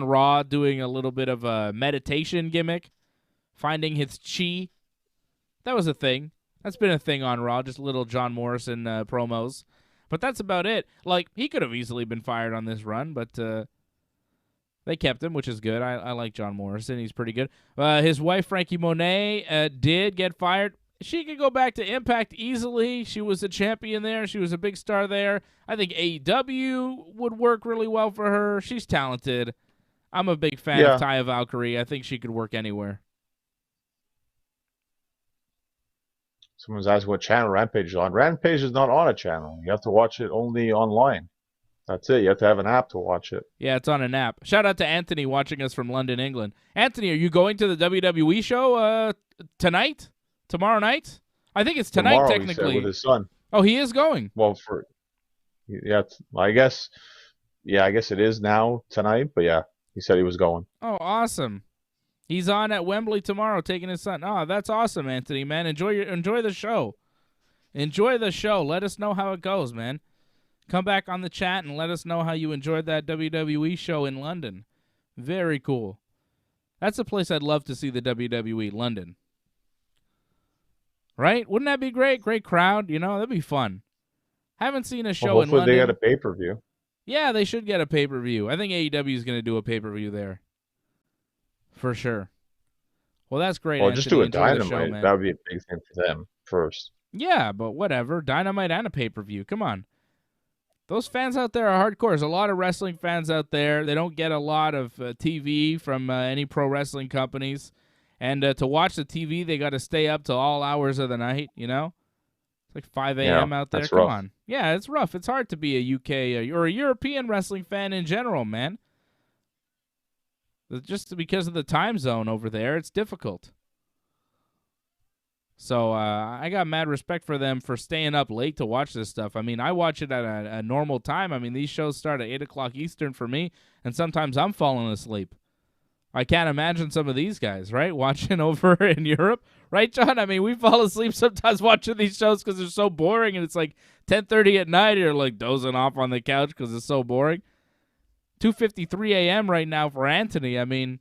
Raw doing a little bit of a meditation gimmick, finding his chi. That was a thing. That's been a thing on Raw, just little John Morrison promos. But that's about it. Like, he could have easily been fired on this run, but they kept him, which is good. I like John Morrison. He's pretty good. His wife, Frankie Monet, did get fired. She could go back to Impact easily. She was a champion there. She was a big star there. I think AEW would work really well for her. She's talented. I'm a big fan of Taya Valkyrie. I think she could work anywhere. Someone's asking what channel Rampage is on. Rampage is not on a channel. You have to watch it only online. That's it. You have to have an app to watch it. Yeah, it's on an app. Shout out to Anthony watching us from London, England. Anthony, are you going to the WWE show tonight? Tomorrow night? I think it's tonight, tomorrow, technically. he said, with his son. Oh, he is going. Well, I guess it is now tonight. But yeah, he said he was going. Oh, awesome! He's on at Wembley tomorrow, taking his son. Oh, that's awesome, Anthony. Man, enjoy the show. Enjoy the show. Let us know how it goes, man. Come back on the chat and let us know how you enjoyed that WWE show in London. Very cool. That's a place I'd love to see the WWE, London. Right? Wouldn't that be great? Great crowd, you know? That'd be fun. Haven't seen a show in London. Hopefully they get a pay-per-view. Yeah, they should get a pay-per-view. I think AEW is going to do a pay-per-view there. For sure. Well, that's great, Well, Anthony. just do a Enjoy Dynamite. the show, man. That would be a big thing for them first. Yeah, but whatever. Dynamite and a pay-per-view. Come on. Those fans out there are hardcore. There's a lot of wrestling fans out there. They don't get a lot of TV from any pro wrestling companies. And to watch the TV, they got to stay up till all hours of the night, you know? It's like 5 a.m. out there. Come on. Yeah, it's rough. It's hard to be a UK or a European wrestling fan in general, man. Just because of the time zone over there, it's difficult. So I got mad respect for them for staying up late to watch this stuff. I mean, I watch it at a normal time. I mean, these shows start at 8 o'clock Eastern for me, and sometimes I'm falling asleep. I can't imagine some of these guys, right, watching over in Europe. Right, John? I mean, we fall asleep sometimes watching these shows because they're so boring, and it's like 10:30 at night. You're like dozing off on the couch because it's so boring. 2:53 a.m. right now for Anthony. I mean,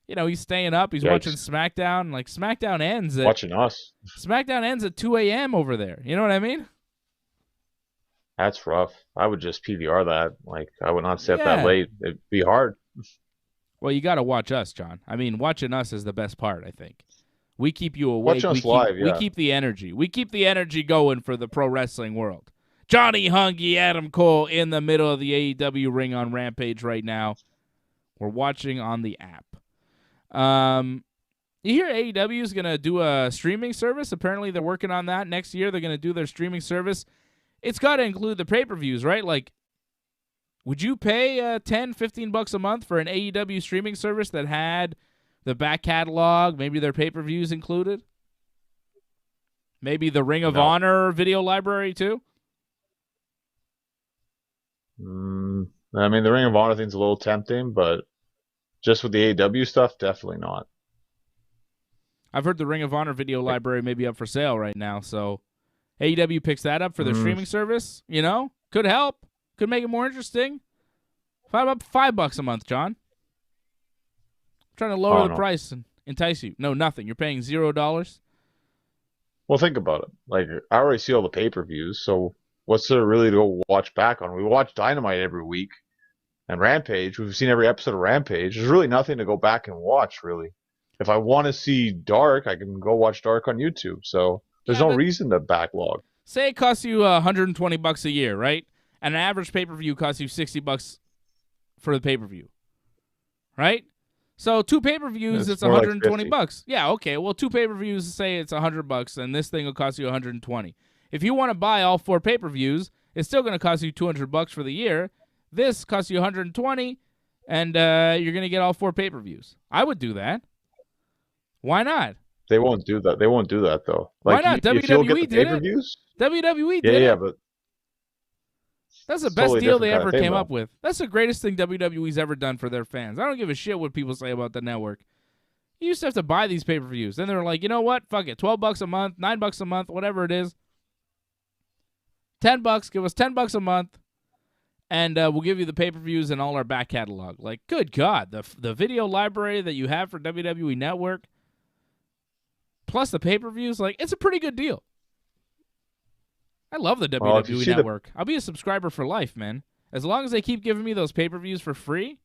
you know, he's staying up. He's watching SmackDown. Like, SmackDown ends at... Watching us. SmackDown ends at 2 a.m. over there. You know what I mean? That's rough. I would just PVR that. Like, I would not stay up that late. It'd be hard. Well, you got to watch us, John. I mean, watching us is the best part, I think. We keep you awake. Watch us live, We keep the energy. We keep the energy going for the pro wrestling world. Johnny Hungy, Adam Cole in the middle of the AEW ring on Rampage right now. We're watching on the app. You hear AEW is going to do a streaming service? Apparently they're working on that. Next year they're going to do their streaming service. It's got to include the pay-per-views, right? Like, would you pay $10, $15 a month for an AEW streaming service that had the back catalog, maybe their pay-per-views included? Maybe the Ring of Honor video library too? I mean, the Ring of Honor thing's a little tempting, but just with the AEW stuff, definitely not. I've heard the Ring of Honor video library may be up for sale right now, so AEW picks that up for their streaming service, you know? Could help. Could make it more interesting. $5 a month, John. I'm trying to lower the price and entice you. No, nothing. You're paying $0. Well, think about it. Like, I already see all the pay-per-views, so what's there really to go watch back on? We watch Dynamite every week, and Rampage. We've seen every episode of Rampage. There's really nothing to go back and watch, really. If I want to see Dark, I can go watch Dark on YouTube. So there's no reason to backlog. Say it costs you $120 a year, right? And an average pay-per-view costs you $60 for the pay-per-view, right? So 2 pay-per-views, it's $120. Like yeah, okay. Well, 2 pay-per-views, say it's $100, and this thing will cost you $120. If you want to buy all 4 pay-per-views, it's still going to cost you $200 for the year. This costs you $120, and you're going to get all 4 pay-per-views. I would do that. Why not? They won't do that. They won't do that, though. Like, why not? WWE did it. WWE did it. Yeah, but that's the best deal they ever came up with. That's the greatest thing WWE's ever done for their fans. I don't give a shit what people say about the network. You used to have to buy these pay-per-views. Then they were like, you know what? Fuck it. $12 a month, $9 a month, whatever it is. $10. Give us $10 a month, and we'll give you the pay-per-views and all our back catalog. Like, good God, the video library that you have for WWE Network, plus the pay-per-views, like, it's a pretty good deal. I love the WWE Network. I'll be a subscriber for life, man. As long as they keep giving me those pay-per-views for free,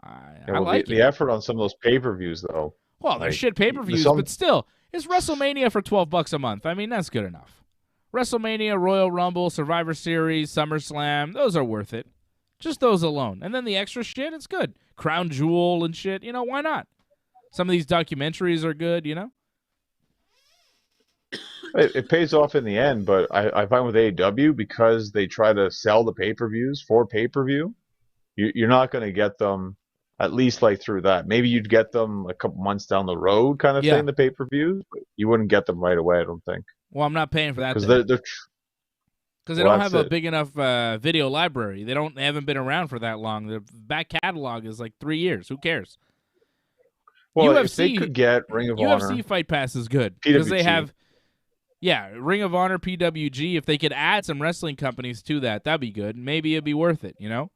I like the effort on some of those pay-per-views, though. Well, they're shit pay-per-views, but still, it's WrestleMania for $12 a month. I mean, that's good enough. WrestleMania, Royal Rumble, Survivor Series, SummerSlam, those are worth it. Just those alone. And then the extra shit, it's good. Crown Jewel and shit, you know, why not? Some of these documentaries are good, you know? It pays off in the end, but I find with AEW, because they try to sell the pay-per-views for pay-per-view, you're not going to get them, at least like through that. Maybe you'd get them a couple months down the road kind of thing, the pay-per-views, but you wouldn't get them right away, I don't think. Well, I'm not paying for that. Because they don't have a big enough video library. They haven't been around for that long. The back catalog is like 3 years. Who cares? Well, UFC, if they could get Ring of Honor. UFC Fight Pass is good. Because they have, Ring of Honor, PWG. If they could add some wrestling companies to that, that'd be good. Maybe it'd be worth it, you know?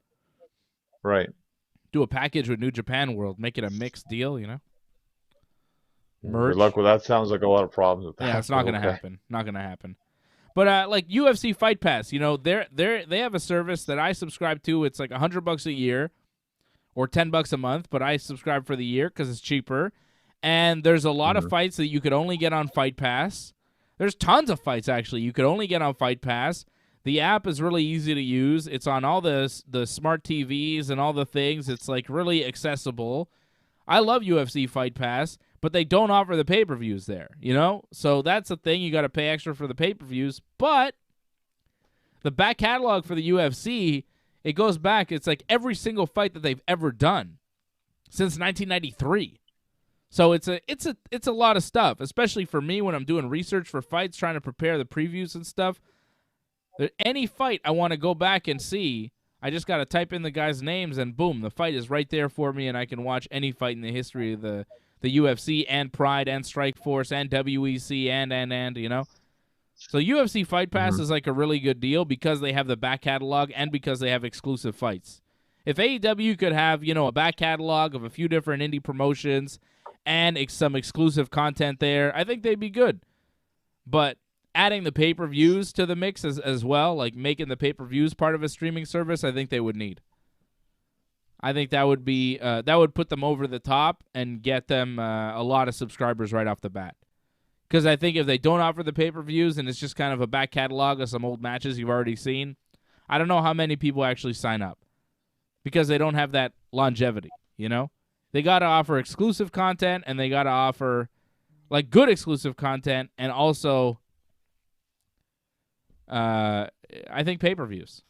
Right. Do a package with New Japan World. Make it a mixed deal, you know? Merch. Good luck with that. Sounds like a lot of problems with that. Yeah, it's not going to happen. Not going to happen. But like UFC Fight Pass, you know, they have a service that I subscribe to. It's like $100 a year or $10 a month, but I subscribe for the year because it's cheaper. And there's a lot of fights that you could only get on Fight Pass. There's tons of fights, actually, you could only get on Fight Pass. The app is really easy to use. It's on all the smart TVs and all the things. It's like really accessible. I love UFC Fight Pass, but they don't offer the pay-per-views there, you know? So that's the thing. You got to pay extra for the pay-per-views. But the back catalog for the UFC, it goes back. It's like every single fight that they've ever done since 1993. So it's a lot of stuff, especially for me when I'm doing research for fights, trying to prepare the previews and stuff. Any fight I want to go back and see, I just got to type in the guys' names and boom, the fight is right there for me, and I can watch any fight in the history of the UFC and Pride and Strikeforce and WEC and you know. So UFC Fight Pass is like a really good deal because they have the back catalog and because they have exclusive fights. If AEW could have, you know, a back catalog of a few different indie promotions and some exclusive content there, I think they'd be good. But adding the pay-per-views to the mix as well, like making the pay-per-views part of a streaming service, I think they would need. I think that would be that would put them over the top and get them a lot of subscribers right off the bat. Because I think if they don't offer the pay-per-views and it's just kind of a back catalog of some old matches you've already seen, I don't know how many people actually sign up. Because they don't have that longevity, you know? They got to offer exclusive content, and they got to offer, like, good exclusive content, and also, I think, pay-per-views.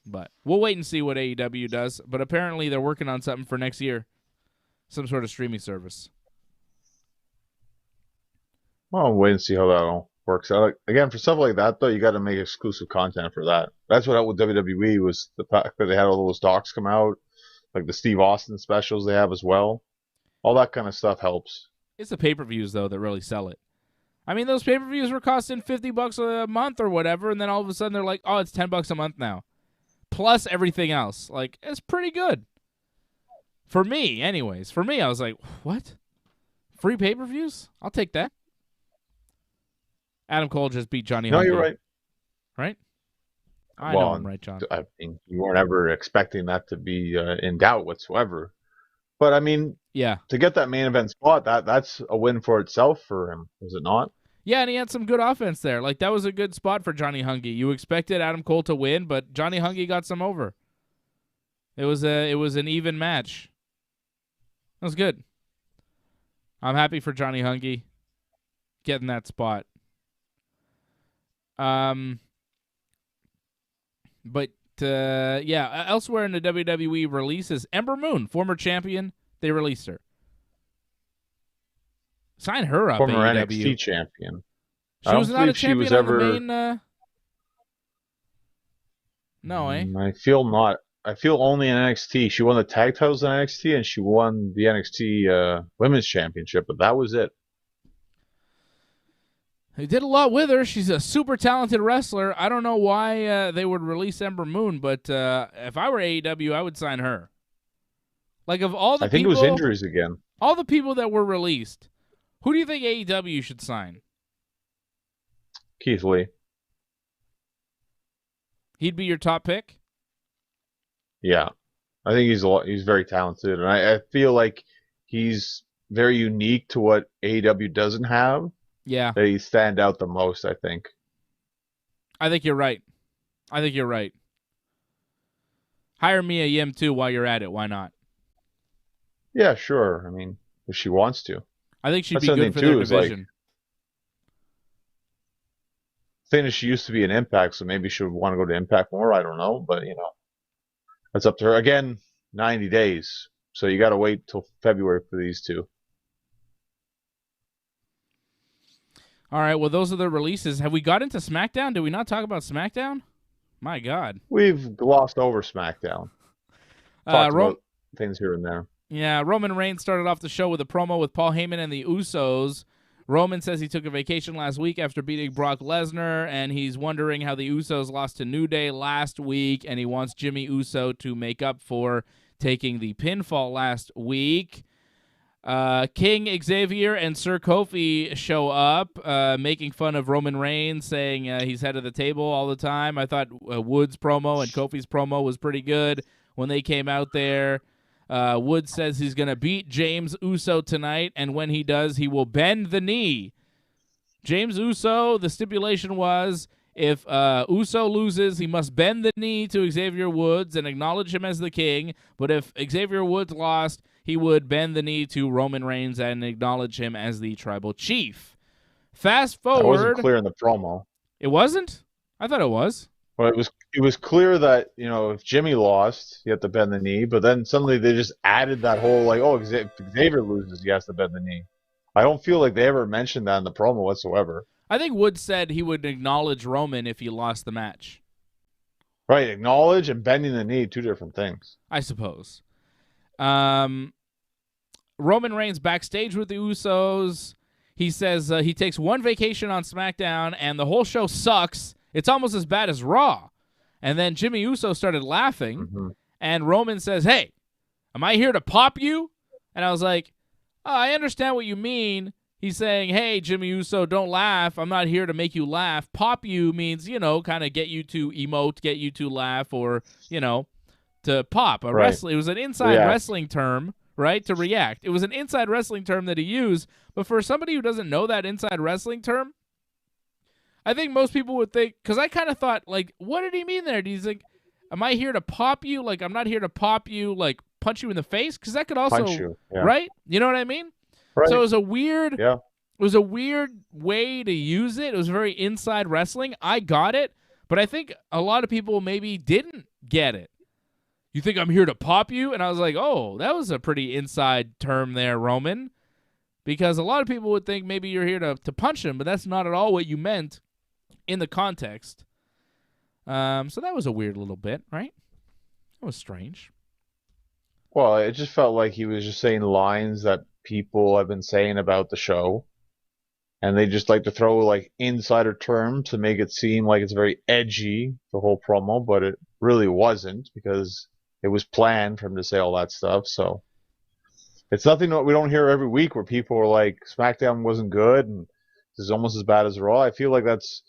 But we'll wait and see what AEW does. But apparently they're working on something for next year. Some sort of streaming service. Well, I'll wait and see how that all works out. Again, for stuff like that, though, you got to make exclusive content for that. That's what happened with WWE was the fact that they had all those docs come out, like the Steve Austin specials they have as well. All that kind of stuff helps. It's the pay-per-views, though, that really sell it. I mean, those pay-per-views were costing $50 a month or whatever, and then all of a sudden they're like, oh, it's $10 a month now. Plus everything else. Like, it's pretty good. For me, anyways. For me, I was like, what? Free pay-per-views? I'll take that. Adam Cole just beat Johnny Hungy. No, you're right. Right? I know I'm right, John. I mean, you weren't ever expecting that to be in doubt whatsoever. But, I mean, yeah, to get that main event spot, that's a win for itself for him, is it not? Yeah, and he had some good offense there. Like, that was a good spot for Johnny Hungy. You expected Adam Cole to win, but Johnny Hungy got some over. It was an even match. That was good. I'm happy for Johnny Hungy getting that spot. But elsewhere in the WWE releases, Ember Moon, former champion, they released her. Sign her up, former AEW. NXT champion. She was not a champion on the main. No, eh? I feel not. I feel only in NXT. She won the tag titles in NXT, and she won the NXT Women's Championship, but that was it. They did a lot with her. She's a super talented wrestler. I don't know why they would release Ember Moon, but if I were AEW, I would sign her. Like, of all the I think people, it was injuries again. All the people that were released, who do you think AEW should sign? Keith Lee. He'd be your top pick? Yeah. I think he's very talented, and I feel like he's very unique to what AEW doesn't have. Yeah. That he stand out the most, I think. I think you're right. Hire Mia Yim, too, while you're at it. Why not? Yeah, sure. I mean, if she wants to. I think she'd be good for their division. Thing is, she used to be an Impact, so maybe she would want to go to Impact more. I don't know, but, that's up to her. Again, 90 days. So you got to wait till February for these two. All right, well, those are the releases. Have we got into SmackDown? Did we not talk about SmackDown? My God. We've glossed over SmackDown. Talked about things here and there. Yeah, Roman Reigns started off the show with a promo with Paul Heyman and the Usos. Roman says he took a vacation last week after beating Brock Lesnar, and he's wondering how the Usos lost to New Day last week, and he wants Jimmy Uso to make up for taking the pinfall last week. King Xavier and Sir Kofi show up, making fun of Roman Reigns, saying he's head of the table all the time. I thought Woods' promo and Kofi's promo was pretty good when they came out there. Woods says he's going to beat James Uso tonight, and when he does, he will bend the knee. James Uso, the stipulation was if Uso loses, he must bend the knee to Xavier Woods and acknowledge him as the king, but if Xavier Woods lost, he would bend the knee to Roman Reigns and acknowledge him as the tribal chief. Fast forward. That wasn't clear in the promo. It wasn't? I thought it was. Well, it was clear that if Jimmy lost, he had to bend the knee, but then suddenly they just added that whole like, oh, if Xavier loses, he has to bend the knee. I don't feel like they ever mentioned that in the promo whatsoever. I think Woods said he would acknowledge Roman if he lost the match. Right, acknowledge and bending the knee, two different things. I suppose. Roman Reigns backstage with the Usos. He says he takes one vacation on SmackDown and the whole show sucks. It's almost as bad as Raw. And then Jimmy Uso started laughing, and Roman says, "Hey, am I here to pop you?" And I was like, oh, I understand what you mean. He's saying, hey, Jimmy Uso, don't laugh. I'm not here to make you laugh. Pop you means, kind of get you to emote, get you to laugh, or, to pop. It was an inside wrestling term, right, to react. It was an inside wrestling term that he used, but for somebody who doesn't know that inside wrestling term, I think most people would think, because I kind of thought, like, what did he mean there? He's like, am I here to pop you? Like, I'm not here to pop you, like, punch you in the face? Because that could also, punch you, yeah. Right? You know what I mean? Right. So it was a weird way to use it. It was very inside wrestling. I got it, but I think a lot of people maybe didn't get it. You think I'm here to pop you? And I was like, oh, that was a pretty inside term there, Roman. Because a lot of people would think maybe you're here to punch him, but that's not at all what you meant in the context. So that was a weird little bit, right? That was strange. Well, it just felt like he was just saying lines that people have been saying about the show, and they just like to throw like insider terms to make it seem like it's very edgy, the whole promo, but it really wasn't, because it was planned for him to say all that stuff. So it's nothing that we don't hear every week where people are like, SmackDown wasn't good and this is almost as bad as Raw. I feel like that's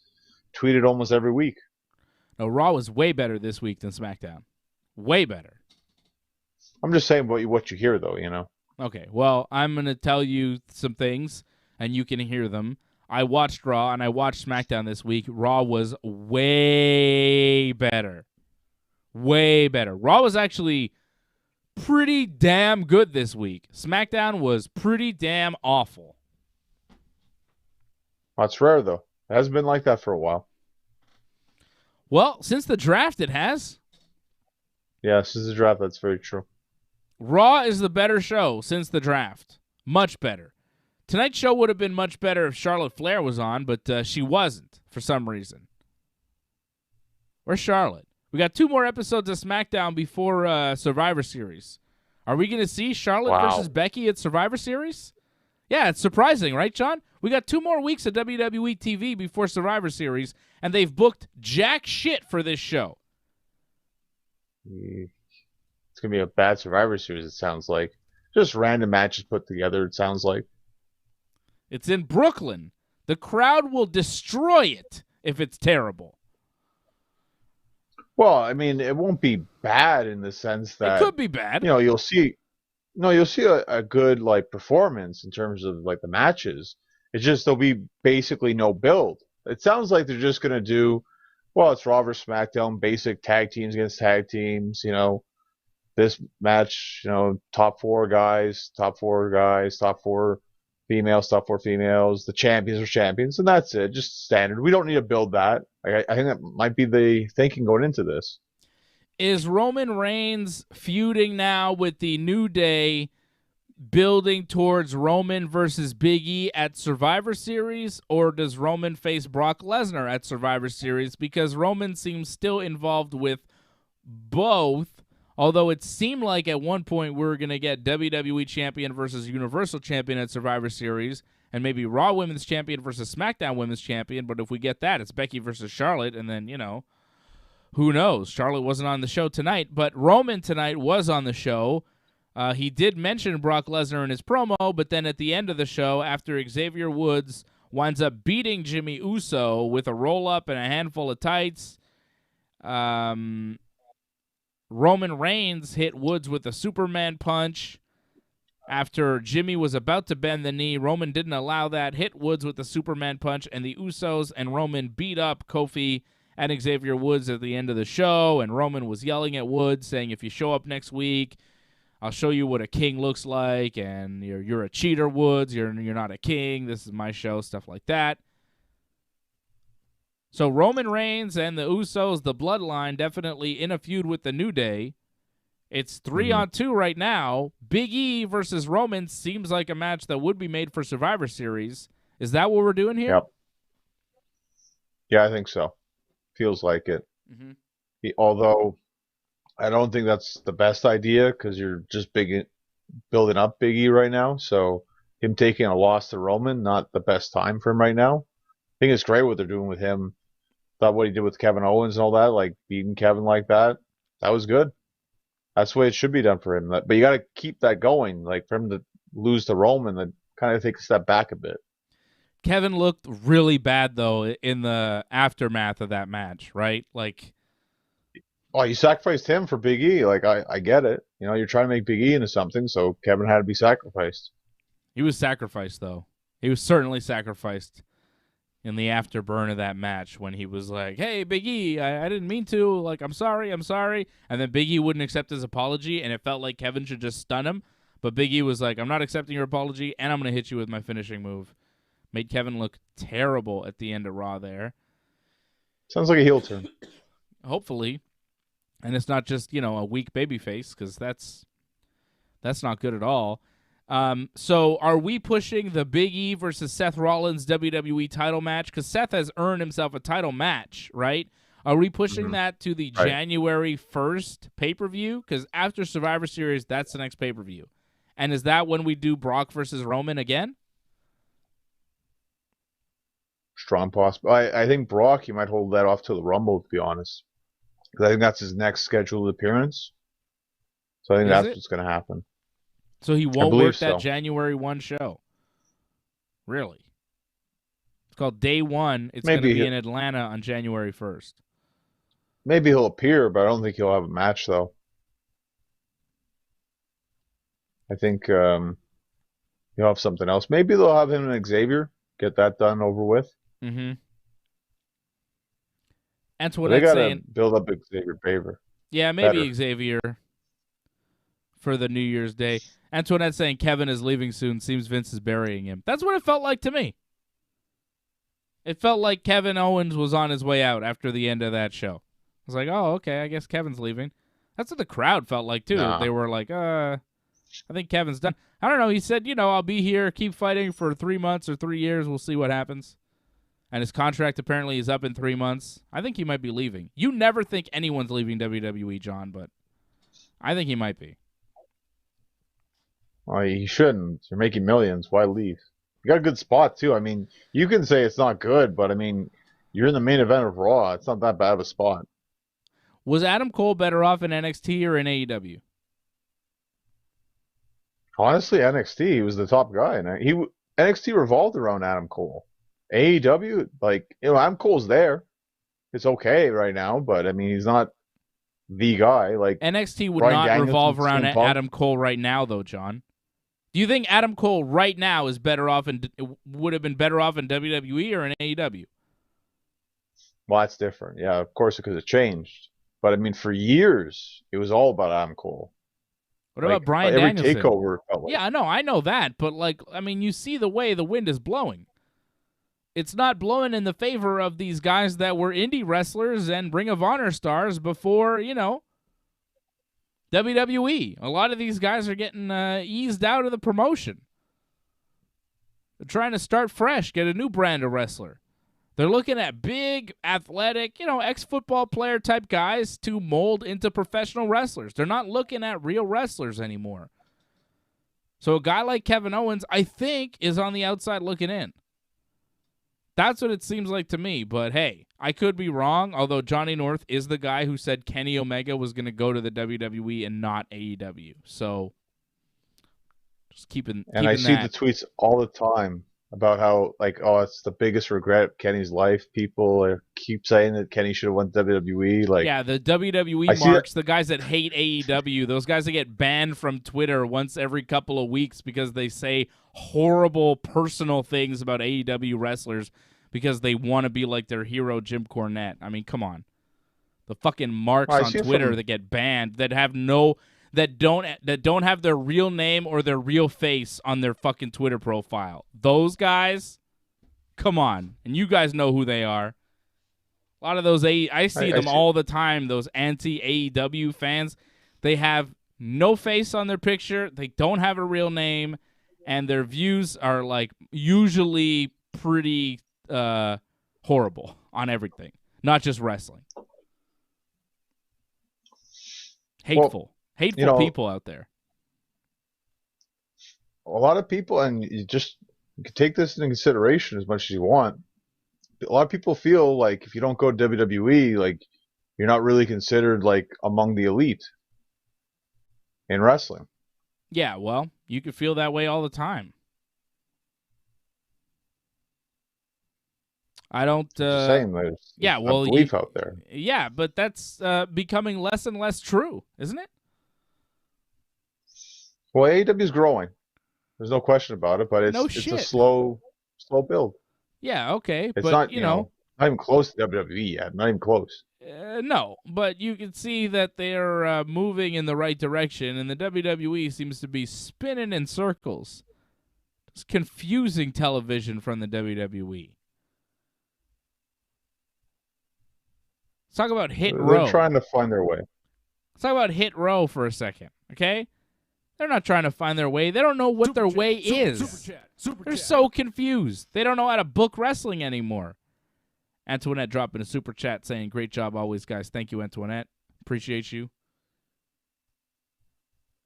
tweeted almost every week. No, Raw was way better this week than SmackDown. Way better. I'm just saying what you hear, though, Okay, well, I'm going to tell you some things, and you can hear them. I watched Raw, and I watched SmackDown this week. Raw was way better. Way better. Raw was actually pretty damn good this week. SmackDown was pretty damn awful. That's rare, though. It hasn't been like that for a while. Well, since the draft, it has. Yeah, since the draft, that's very true. Raw is the better show since the draft. Much better. Tonight's show would have been much better if Charlotte Flair was on, but she wasn't for some reason. Where's Charlotte? We got 2 more episodes of SmackDown before Survivor Series. Are we going to see Charlotte versus Becky at Survivor Series? Yeah, it's surprising, right, John? We got 2 more weeks of WWE TV before Survivor Series, and they've booked jack shit for this show. It's going to be a bad Survivor Series, it sounds like. Just random matches put together, it sounds like. It's in Brooklyn. The crowd will destroy it if it's terrible. Well, I mean, it won't be bad in the sense that... It could be bad. You'll see a good, like, performance in terms of, like, the matches. It's just there'll be basically no build. It sounds like they're just going to do, well, it's Raw vs. SmackDown, basic tag teams against tag teams, This match, top 4 guys, top 4 females, top 4 females. The champions are champions, and that's it. Just standard. We don't need to build that. I think that might be the thinking going into this. Is Roman Reigns feuding now with the New Day, building towards Roman versus Big E at Survivor Series, or does Roman face Brock Lesnar at Survivor Series? Because Roman seems still involved with both. Although it seemed like at one point we were going to get WWE Champion versus Universal Champion at Survivor Series, and maybe Raw Women's Champion versus SmackDown Women's Champion, but if we get that, it's Becky versus Charlotte, and then, who knows? Charlotte wasn't on the show tonight, but Roman tonight was on the show. He did mention Brock Lesnar in his promo, but then at the end of the show, after Xavier Woods winds up beating Jimmy Uso with a roll-up and a handful of tights, Roman Reigns hit Woods with a Superman punch. After Jimmy was about to bend the knee, Roman didn't allow that, hit Woods with the Superman punch, and the Usos and Roman beat up Kofi and Xavier Woods at the end of the show, and Roman was yelling at Woods, saying, if you show up next week, I'll show you what a king looks like, and you're a cheater, Woods, you're not a king, this is my show, stuff like that. So Roman Reigns and the Usos, the Bloodline, definitely in a feud with the New Day. It's 3-on-2 right now. Big E versus Roman seems like a match that would be made for Survivor Series. Is that what we're doing here? Yep. Yeah, I think so. Feels like it. Although I don't think that's the best idea because you're just building up Big E right now. So him taking a loss to Roman, not the best time for him right now. I think it's great what they're doing with him. Thought what he did with Kevin Owens and all that, like beating Kevin like that was good. That's the way it should be done for him. But you got to keep that going. Like for him to lose to Roman, then kind of take a step back a bit. Kevin looked really bad, though, in the aftermath of that match, right? Like, oh, you sacrificed him for Big E. Like, I get it. You know, you're trying to make Big E into something, so Kevin had to be sacrificed. He was sacrificed, though. He was certainly sacrificed in the afterburn of that match when he was like, hey, Big E, I didn't mean to. Like, I'm sorry. And then Big E wouldn't accept his apology, and it felt like Kevin should just stun him. But Big E was like, I'm not accepting your apology, and I'm going to hit you with my finishing move. Made Kevin look terrible at the end of Raw there. Sounds like a heel turn. Hopefully. And it's not just, a weak babyface, because that's not good at all. So are we pushing the Big E versus Seth Rollins WWE title match? Because Seth has earned himself a title match, right? Are we pushing that to the January 1st pay-per-view? Because after Survivor Series, that's the next pay-per-view. And is that when we do Brock versus Roman again? Strong possible. I think Brock, you might hold that off till the Rumble, to be honest. Because I think that's his next scheduled appearance. So I think that's what's going to happen. So he won't work that January 1 show? Really? It's called Day 1. It's going to be in Atlanta on January 1st. Maybe he'll appear, but I don't think he'll have a match, though. I think he'll have something else. Maybe they'll have him and Xavier. Get that done over with. Mm-hmm. They got to build up Xavier favor. Yeah, maybe Xavier for the New Year's Day. Antoinette's saying Kevin is leaving soon. Seems Vince is burying him. That's what it felt like to me. It felt like Kevin Owens was on his way out after the end of that show. I was like, oh, okay, I guess Kevin's leaving. That's what the crowd felt like, too. Nah. They were like, I think Kevin's done. I don't know. He said, I'll be here, keep fighting for 3 months or 3 years. We'll see what happens. And his contract apparently is up in 3 months. I think he might be leaving. You never think anyone's leaving WWE, John, but I think he might be. Well, he shouldn't. You're making millions. Why leave? You got a good spot, too. I mean, you can say it's not good, but, I mean, you're in the main event of Raw. It's not that bad of a spot. Was Adam Cole better off in NXT or in AEW? Honestly, NXT, he was the top guy. And NXT revolved around Adam Cole. AEW, Adam Cole's there. It's okay right now, but, I mean, he's not the guy. Like NXT would not revolve around Adam Cole right now, though, John. Do you think Adam Cole right now is better off would have been better off in WWE or in AEW? Well, that's different. Yeah, of course, because it changed. But, I mean, for years, it was all about Adam Cole. What about Bryan Danielson? Every takeover felt like. Yeah, I know that. But, you see the way the wind is blowing. It's not blowing in the favor of these guys that were indie wrestlers and Ring of Honor stars before, WWE. A lot of these guys are getting eased out of the promotion. They're trying to start fresh, get a new brand of wrestler. They're looking at big, athletic, ex-football player type guys to mold into professional wrestlers. They're not looking at real wrestlers anymore. So a guy like Kevin Owens, I think, is on the outside looking in. That's what it seems like to me. But, hey, I could be wrong, although Johnny North is the guy who said Kenny Omega was going to go to the WWE and not AEW. So, just keeping And I see the tweets all the time about how, it's the biggest regret of Kenny's life. People keep saying that Kenny should have went to WWE. Yeah, the WWE marks, the guys that hate AEW, those guys that get banned from Twitter once every couple of weeks because they say horrible personal things about AEW wrestlers because they want to be like their hero Jim Cornette. I mean, come on. The fucking marks on Twitter that get banned that have that don't have their real name or their real face on their fucking Twitter profile. Those guys, come on. And you guys know who they are. A lot of those I see them all the time, those anti-AEW fans. They have no face on their picture. They don't have a real name, and their views are like usually pretty horrible on everything, not just wrestling. Hateful people out there. A lot of people, and you can take this into consideration as much as you want. A lot of people feel like if you don't go to WWE, like you're not really considered like among the elite in wrestling. Yeah, well, you could feel that way all the time. I don't. Just saying, there's a belief out there. Yeah, but that's becoming less and less true, isn't it? Well, AEW is growing. There's no question about it, but it's a slow build. Yeah, okay, it's but not not even close to WWE yet. Not even close. No, but you can see that they're moving in the right direction, and the WWE seems to be spinning in circles. It's confusing television from the WWE. Let's talk about Hit Row. They're trying to find their way. Let's talk about Hit Row for a second, okay? They're not trying to find their way. They don't know what their way is. They're so confused. They don't know how to book wrestling anymore. Antoinette dropping a super chat saying, great job always, guys. Thank you, Antoinette. Appreciate you.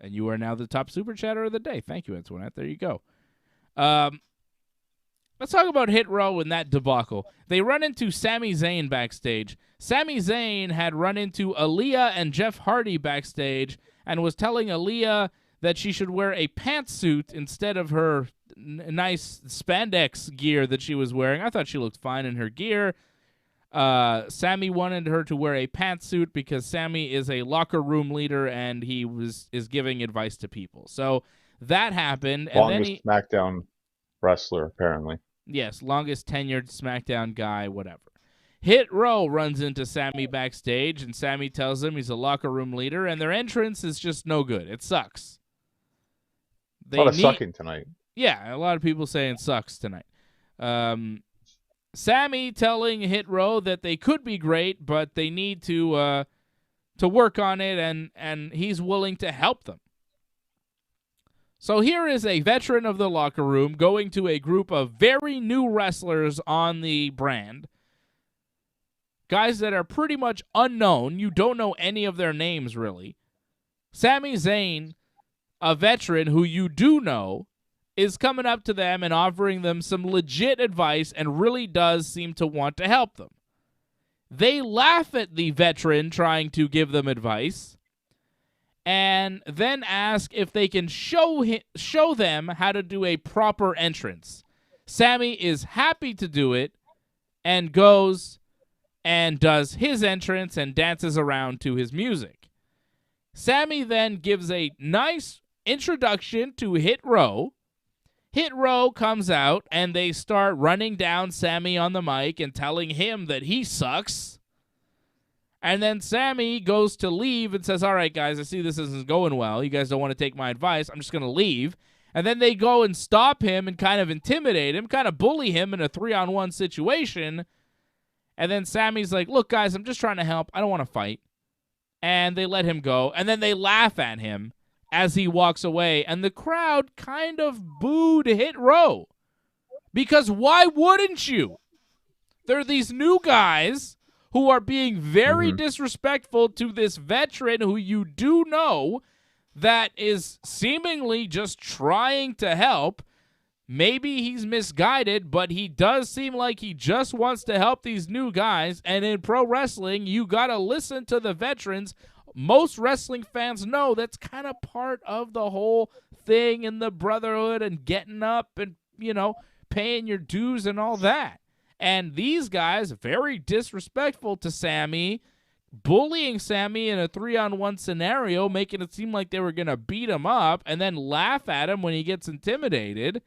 And you are now the top super chatter of the day. Thank you, Antoinette. There you go. Let's talk about Hit Row and that debacle. They run into Sami Zayn backstage. Sami Zayn had run into Aaliyah and Jeff Hardy backstage and was telling Aaliyah that she should wear a pantsuit instead of her nice spandex gear that she was wearing. I thought she looked fine in her gear. Sami wanted her to wear a pantsuit because Sami is a locker room leader and he is giving advice to people. So that happened. Longest Smackdown wrestler, apparently. Yes, longest tenured Smackdown guy, whatever. Hit Row runs into Sami backstage, and Sami tells him he's a locker room leader, and their entrance is just no good. It sucks. A lot of sucking tonight. Yeah, a lot of people saying sucks tonight. Sami telling Hit Row that they could be great, but they need to work on it, and he's willing to help them. So here is a veteran of the locker room going to a group of very new wrestlers on the brand. Guys that are pretty much unknown. You don't know any of their names, really. Sami Zayn, a veteran who you do know, is coming up to them and offering them some legit advice and really does seem to want to help them. They laugh at the veteran trying to give them advice and then ask if they can show them how to do a proper entrance. Sami is happy to do it and goes and does his entrance and dances around to his music. Sami then gives a nice introduction to Hit Row. Hit Row comes out and they start running down Sami on the mic and telling him that he sucks. And then Sami goes to leave and says, all right, guys, I see this isn't going well. You guys don't want to take my advice. I'm just going to leave. And then they go and stop him and kind of intimidate him, kind of bully him in a 3-on-1 situation. And then Sami's like, look, guys, I'm just trying to help. I don't want to fight. And they let him go. And then they laugh at him as he walks away. And the crowd kind of booed Hit Row. Because why wouldn't you? There are these new guys who are being very disrespectful to this veteran who you do know that is seemingly just trying to help. Maybe he's misguided, but he does seem like he just wants to help these new guys. And in pro wrestling, you got to listen to the veterans. Most wrestling fans know that's kind of part of the whole thing and the brotherhood and getting up and, paying your dues and all that. And these guys, very disrespectful to Sami, bullying Sami in a 3-on-1 scenario, making it seem like they were going to beat him up and then laugh at him when he gets intimidated.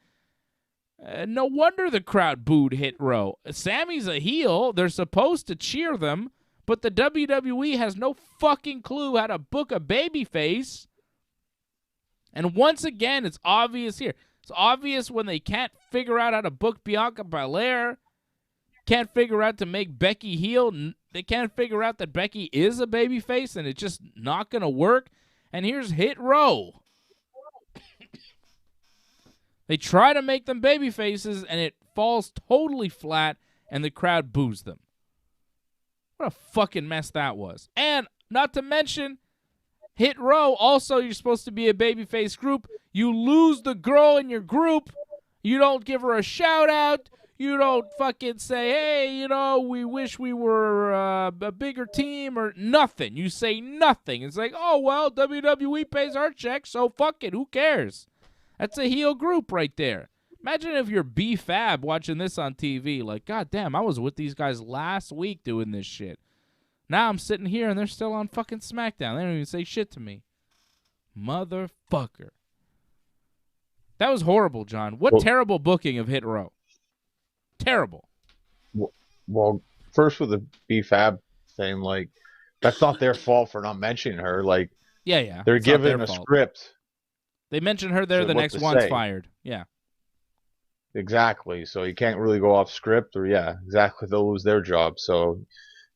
No wonder the crowd booed Hit Row. Sami's a heel. They're supposed to cheer them, but the WWE has no fucking clue how to book a babyface. And once again, it's obvious here. It's obvious when they can't figure out how to book Bianca Belair, can't figure out to make Becky heel. they can't figure out that Becky is a babyface and it's just not going to work. And here's Hit Row. They try to make them babyfaces, and it falls totally flat, and the crowd boos them. What a fucking mess that was. And not to mention, Hit Row, also you're supposed to be a babyface group. You lose the girl in your group. You don't give her a shout-out. You don't fucking say, hey, you know, we wish we were a bigger team or nothing. You say nothing. It's like, oh, well, WWE pays our check, so fuck it. Who cares? That's a heel group right there. Imagine if you're B-Fab watching this on TV. Like, God damn, I was with these guys last week doing this shit. Now I'm sitting here and they're still on fucking SmackDown. They don't even say shit to me. Motherfucker. That was horrible, John. What terrible booking of Hit Row. Terrible. Well, first with the B-Fab thing, like, that's not their fault for not mentioning her. Like, yeah. They're given a script. They mention her there, the next one's fired. Yeah. Exactly. So you can't really go off script or, exactly. They'll lose their job. So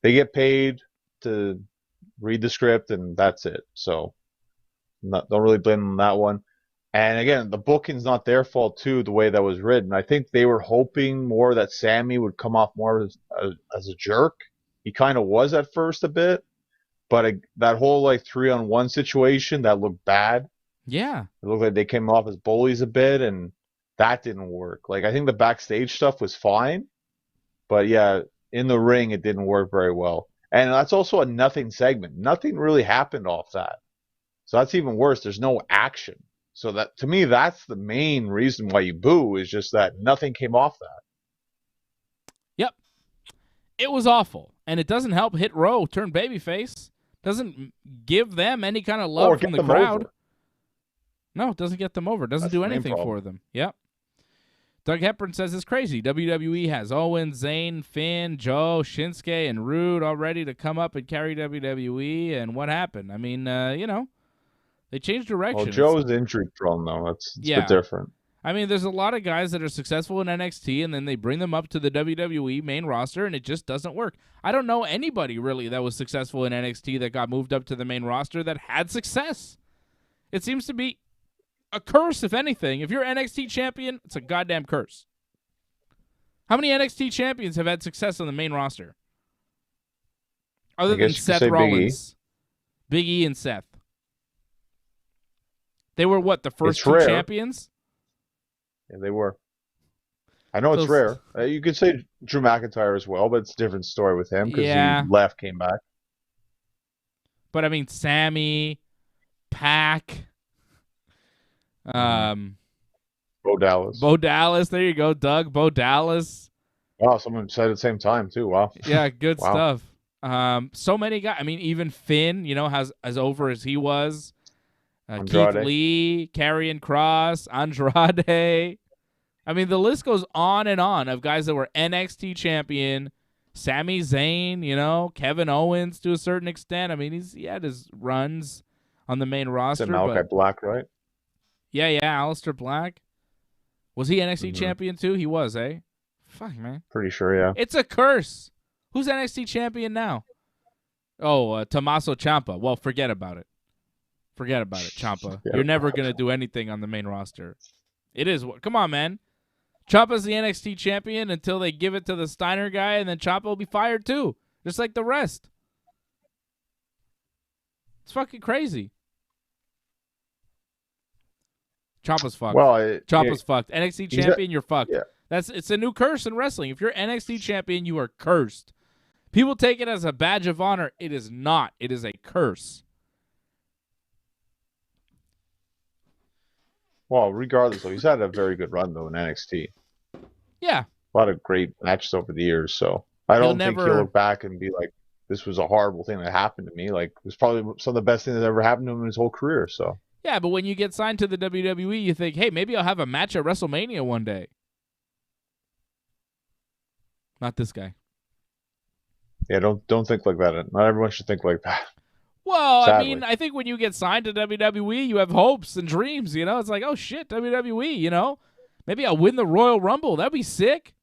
they get paid to read the script and that's it. So don't really blame them on that one. And again, the booking's not their fault too, the way that was written. I think they were hoping more that Sammy would come off more as a jerk. He kind of was at first a bit, but that whole like 3-on-1 situation, that looked bad. Yeah. It looked like they came off as bullies a bit, and that didn't work. Like, I think the backstage stuff was fine, but yeah, in the ring, it didn't work very well. And that's also a nothing segment. Nothing really happened off that. So that's even worse. There's no action. So that, to me, that's the main reason why you boo, is just that nothing came off that. Yep. It was awful. And it doesn't help Hit Row turn babyface. Doesn't give them any kind of love from the crowd. Over. No, it doesn't get them over. It doesn't do anything for them. Yep. Doug Hepburn says it's crazy. WWE has Owens, Zayn, Finn, Joe, Shinsuke, and Rude all ready to come up and carry WWE. And what happened? I mean, they changed direction. Well, Joe's injury prone, though. It's a bit different. I mean, there's a lot of guys that are successful in NXT, and then they bring them up to the WWE main roster, and it just doesn't work. I don't know anybody, really, that was successful in NXT that got moved up to the main roster that had success. It seems to be a curse, if anything. If you're NXT champion, it's a goddamn curse. How many NXT champions have had success on the main roster? Other than Seth Rollins. Big E and Seth. They were what, the first two champions? Yeah, they were. I know it's rare. You could say Drew McIntyre as well, but it's a different story with him because he left, came back. But I mean, Sammy, Pac, Bo Dallas. Bo Dallas, there you go, Doug. Bo Dallas. Wow, someone said at the same time too. Wow. Yeah, good stuff. So many guys. I mean, even Finn, as over as he was. Keith Lee, Karrion Kross, Andrade. I mean, the list goes on and on of guys that were NXT champion. Sami Zayn, Kevin Owens to a certain extent. I mean, he had his runs on the main roster. Malachi Black, right? Yeah, Aleister Black. Was he NXT champion too? He was, eh? Fuck, man. Pretty sure, yeah. It's a curse. Who's NXT champion now? Oh, Tommaso Ciampa. Well, forget about it. Forget about it, Ciampa. You're never going to do anything on the main roster. It is. Come on, man. Ciampa's the NXT champion until they give it to the Steiner guy, and then Ciampa will be fired too, just like the rest. It's fucking crazy. Ciampa's fucked. Ciampa's fucked. NXT champion, you're fucked. Yeah. It's a new curse in wrestling. If you're NXT champion, you are cursed. People take it as a badge of honor. It is not. It is a curse. Well, regardless, though, he's had a very good run, though, in NXT. Yeah. A lot of great matches over the years, so I don't think he'll look back and be like, this was a horrible thing that happened to me. Like, it was probably some of the best things that ever happened to him in his whole career, so. Yeah, but when you get signed to the WWE, you think, hey, maybe I'll have a match at WrestleMania one day. Not this guy. Yeah, don't think like that. Not everyone should think like that. Well, Sadly. I mean, I think when you get signed to WWE, you have hopes and dreams, It's like, oh, shit, WWE, Maybe I'll win the Royal Rumble. That'd be sick.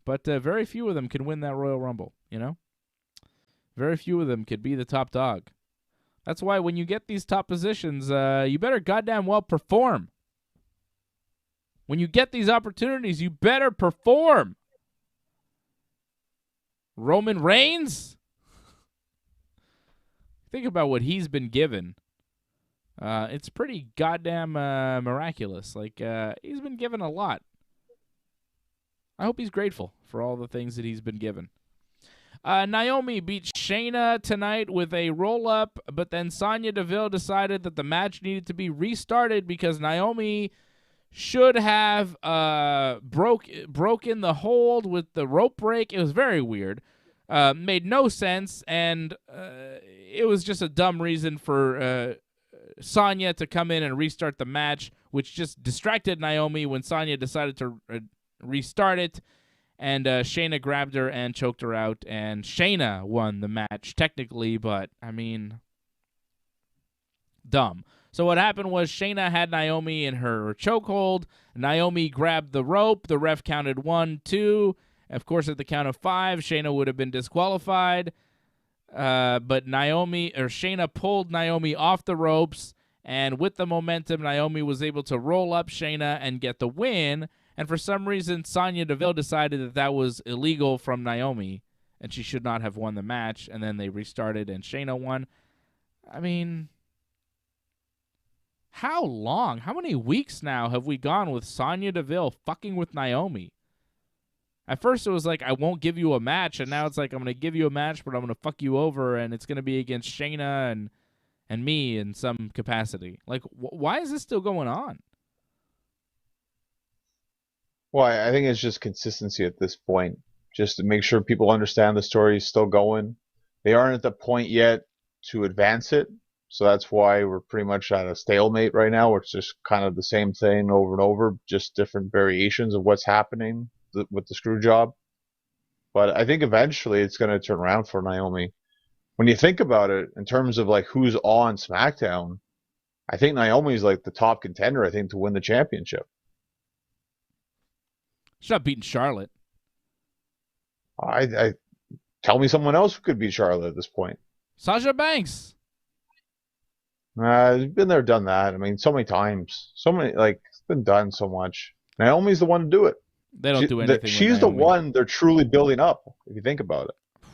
But very few of them can win that Royal Rumble, you know? Very few of them could be the top dog. That's why when you get these top positions, you better goddamn well perform. When you get these opportunities, you better perform. Roman Reigns? Think about what he's been given. It's pretty goddamn miraculous. Like, he's been given a lot. I hope he's grateful for all the things that he's been given. Naomi beat Shayna tonight with a roll-up, but then Sonya Deville decided that the match needed to be restarted because Naomi should have broken the hold with the rope break. It was very weird. Made no sense, and it was just a dumb reason for Sonya to come in and restart the match, which just distracted Naomi when Sonya decided to restart it. And Shayna grabbed her and choked her out, and Shayna won the match technically, but, I mean, dumb. So what happened was Shayna had Naomi in her chokehold. Naomi grabbed the rope. The ref counted 1, 2. Of course, at the count of 5, Shayna would have been disqualified. But Shayna pulled Naomi off the ropes, and with the momentum, Naomi was able to roll up Shayna and get the win. And for some reason, Sonya Deville decided that that was illegal from Naomi, and she should not have won the match. And then they restarted, and Shayna won. I mean, how long? How many weeks now have we gone with Sonya Deville fucking with Naomi? At first, it was like, I won't give you a match, and now it's like, I'm going to give you a match, but I'm going to fuck you over, and it's going to be against Shayna and me in some capacity. Like, why is this still going on? Well, I think it's just consistency at this point, just to make sure people understand the story is still going. They aren't at the point yet to advance it, so that's why we're pretty much at a stalemate right now, where it's just kind of the same thing over and over, just different variations of what's happening with the screw job. But I think eventually it's going to turn around for Naomi. When you think about it, in terms of like who's on SmackDown, I think Naomi's like the top contender, I think, to win the championship. She's not beating Charlotte. I tell me someone else who could beat Charlotte at this point. Sasha Banks. Been there, done that. I mean, so many times. So many, like, it's been done so much. Naomi's the one to do it. They don't do anything. She's the one they're truly building up, if you think about it.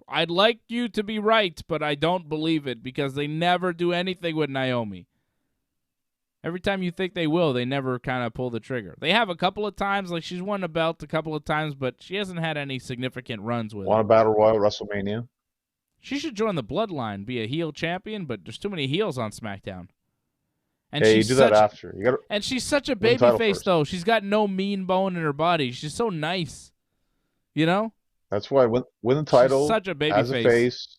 I'd like you to be right, but I don't believe it because they never do anything with Naomi. Every time you think they will, they never kind of pull the trigger. They have a couple of times, like she's won a belt a couple of times, but she hasn't had any significant runs with it. Won a Battle Royal, WrestleMania. She should join the Bloodline, be a heel champion, but there's too many heels on SmackDown. And you do that after. And she's such a baby face, though. She's got no mean bone in her body. She's so nice. You know? That's why win the title. She's such a baby as a face.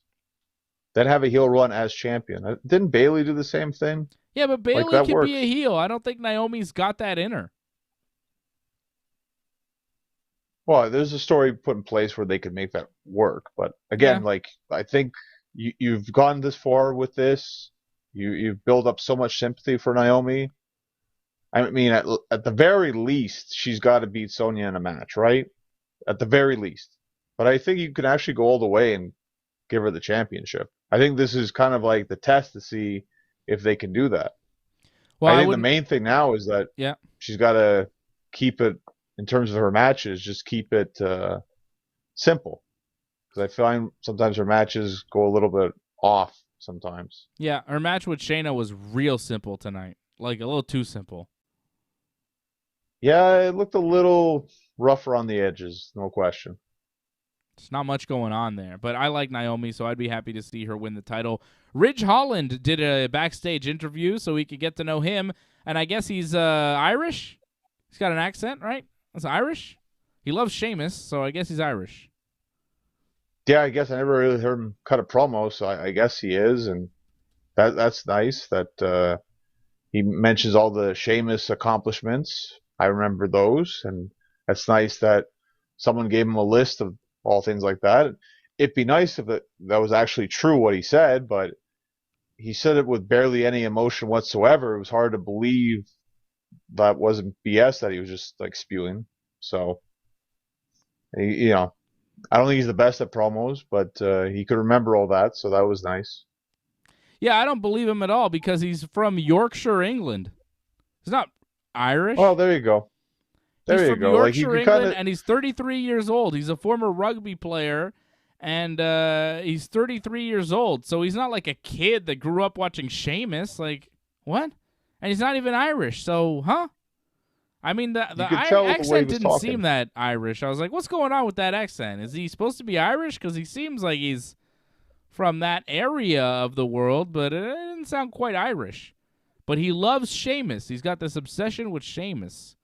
Then have a heel run as champion. Didn't Bayley do the same thing? Yeah, but Bayley can be a heel. I don't think Naomi's got that in her. Well, there's a story put in place where they could make that work. But again, like, I think you've gone this far with this. You've built up so much sympathy for Naomi. I mean, at the very least, she's got to beat Sonya in a match, right? At the very least. But I think you can actually go all the way and give her the championship. I think this is kind of like the test to see if they can do that. Well, I think the main thing now is that she's got to keep it, in terms of her matches, just keep it simple. Because I find sometimes her matches go a little bit off sometimes. Yeah, her match with Shayna was real simple tonight. Like, a little too simple. Yeah, it looked a little rougher on the edges, no question. There's not much going on there. But I like Naomi, so I'd be happy to see her win the title. Ridge Holland did a backstage interview so we could get to know him. And I guess he's Irish? He's got an accent, right? That's Irish? He loves Sheamus, so I guess he's Irish. Yeah, I guess I never really heard him cut a promo, so I guess he is. And that's nice that he mentions all the Sheamus accomplishments. I remember those. And that's nice that someone gave him a list of all things like that. It'd be nice if that was actually true what he said, but he said it with barely any emotion whatsoever. It was hard to believe that wasn't BS that he was just like spewing. So You know, I don't think he's the best at promos, but he could remember all that, so that was nice. Yeah, I don't believe him at all because he's from Yorkshire, England. He's not Well, Irish. there you go. He's There you from go. Like you Yorkshire, could kind England, of and he's 33 years old. He's a former rugby player, and he's 33 years old. So he's not like a kid that grew up watching Sheamus. Like, what? And he's not even Irish. So, huh? I mean, the you could tell the way he accent was didn't seem talking. that Irish. I was like, what's going on with that accent? Is he supposed to be Irish? Because he seems like he's from that area of the world, but it didn't sound quite Irish. But he loves Sheamus. He's got this obsession with Sheamus.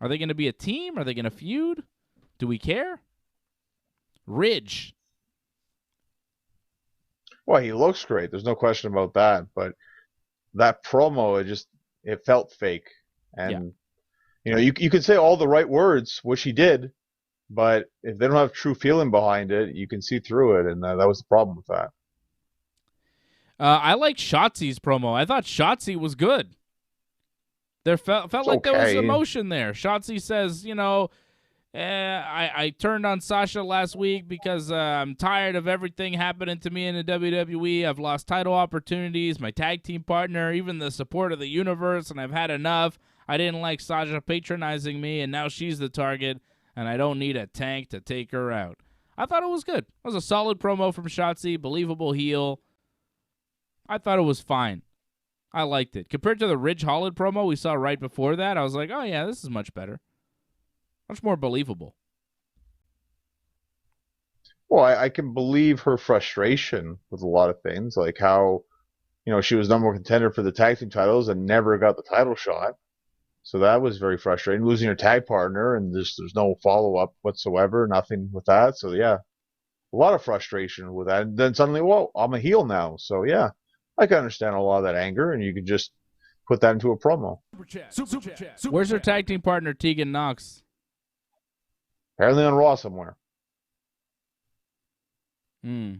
Are they going to be a team? Are they going to feud? Do we care? Ridge. Well, he looks great. There's no question about that. But that promo, it felt fake. Yeah. And you could say all the right words, which he did, but if they don't have true feeling behind it, you can see through it, and that was the problem with that. I like Shotzi's promo. I thought Shotzi was good. There felt like there was emotion there. Shotzi says, I turned on Sasha last week because I'm tired of everything happening to me in the WWE. I've lost title opportunities, my tag team partner, even the support of the universe, and I've had enough. I didn't like Sasha patronizing me, and now she's the target, and I don't need a tank to take her out. I thought it was good. It was a solid promo from Shotzi, believable heel. I thought it was fine. I liked it. Compared to the Ridge Holland promo we saw right before that, I was like, oh, yeah, this is much better. Much more believable. Well, I can believe her frustration with a lot of things, like how, she was number one contender for the tag team titles and never got the title shot. So that was very frustrating, losing your tag partner, and there's no follow-up whatsoever, nothing with that. So, yeah, a lot of frustration with that. And then suddenly, whoa, I'm a heel now. So, yeah, I can understand a lot of that anger, and you can just put that into a promo. Super chat. Where's her tag team partner, Tegan Knox? Apparently on Raw somewhere. I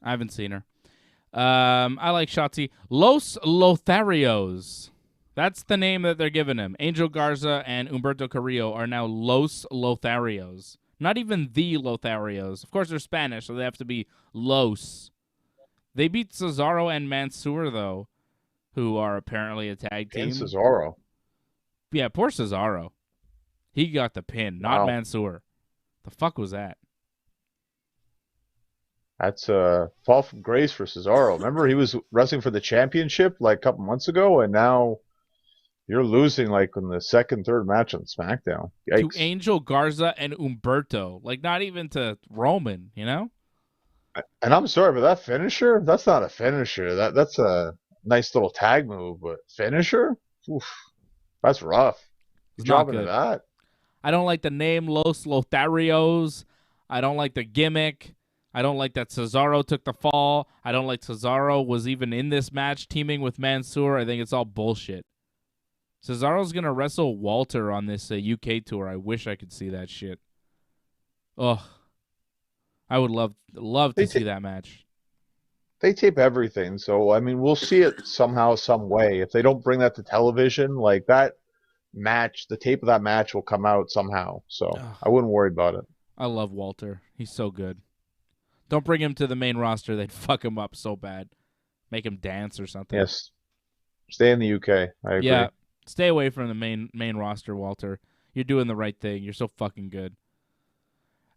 haven't seen her. I like Shotzi. Los Lotharios. That's the name that they're giving him. Angel Garza and Humberto Carrillo are now Los Lotharios. Not even the Lotharios. Of course, they're Spanish, so they have to be Los. They beat Cesaro and Mansoor, though, who are apparently a tag team. And Cesaro. Yeah, poor Cesaro. He got the pin, not Mansoor. The fuck was that? That's a fall from grace for Cesaro. Remember, he was wrestling for the championship like a couple months ago, and now you're losing like in the second, third match on SmackDown. Yikes. To Angel Garza and Humberto. Like, not even to Roman, And I'm sorry, but that finisher? That's not a finisher. That's a nice little tag move, but finisher? Oof, that's rough. Good job into that. I don't like the name Los Lotharios. I don't like the gimmick. I don't like that Cesaro took the fall. I don't like Cesaro was even in this match teaming with Mansoor. I think it's all bullshit. Cesaro's going to wrestle Walter on this UK tour. I wish I could see that shit. Ugh. I would love to see that match. They tape everything, so, I mean, we'll see it somehow, some way. If they don't bring that to television, like that match, the tape of that match will come out somehow. So I wouldn't worry about it. I love Walter. He's so good. Don't bring him to the main roster. They'd fuck him up so bad. Make him dance or something. Yes. Stay in the UK. I agree. Yeah. Stay away from the main roster, Walter. You're doing the right thing. You're so fucking good.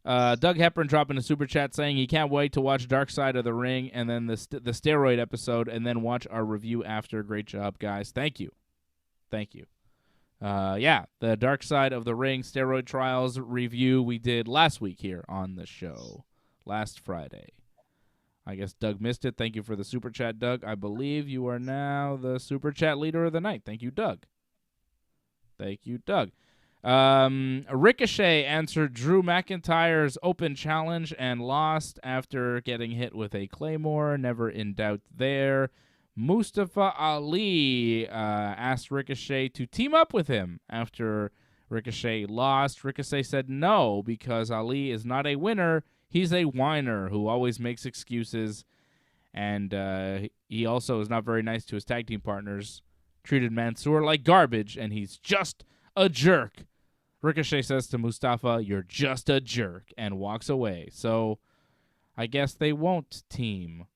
Doug Hepburn dropping a super chat saying he can't wait to watch Dark Side of the Ring and then the steroid episode and then watch our review after. Great job, guys. Thank you. The Dark Side of the Ring steroid trials review we did last week here on the show. Last Friday. I guess Doug missed it. Thank you for the super chat, Doug. I believe you are now the super chat leader of the night. Thank you, Doug. Ricochet answered Drew McIntyre's open challenge and lost after getting hit with a Claymore. Never in doubt there. Mustafa Ali asked Ricochet to team up with him after Ricochet lost. Ricochet said no because Ali is not a winner. He's a whiner who always makes excuses, and he also is not very nice to his tag team partners. Treated Mansoor like garbage, and he's just a jerk. Ricochet says to Mustafa, "You're just a jerk," and walks away. So I guess they won't team.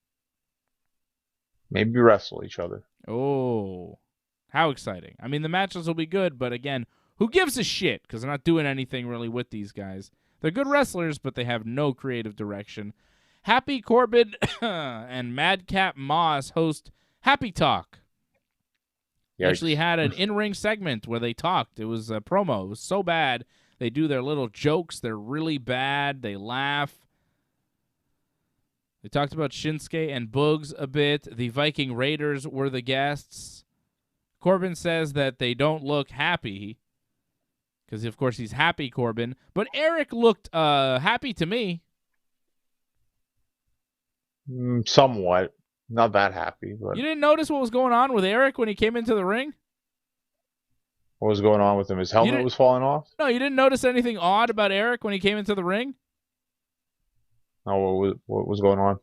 Maybe wrestle each other. Oh, how exciting. I mean, the matches will be good, but again, who gives a shit? Because they're not doing anything really with these guys. They're good wrestlers, but they have no creative direction. Happy Corbin and Madcap Moss host Happy Talk. They Yikes. actually had an in-ring segment where they talked. It was a promo. It was so bad. They do their little jokes. They're really bad. They laugh. They talked about Shinsuke and Boogs a bit. The Viking Raiders were the guests. Corbin says that they don't look happy because, of course, he's happy, Corbin. But Eric looked happy to me. Somewhat. Not that happy, but You didn't notice what was going on with Eric when he came into the ring? what was going on with him? His helmet was falling off? No, you didn't notice anything odd about Eric when he came into the ring? Oh, what was going on?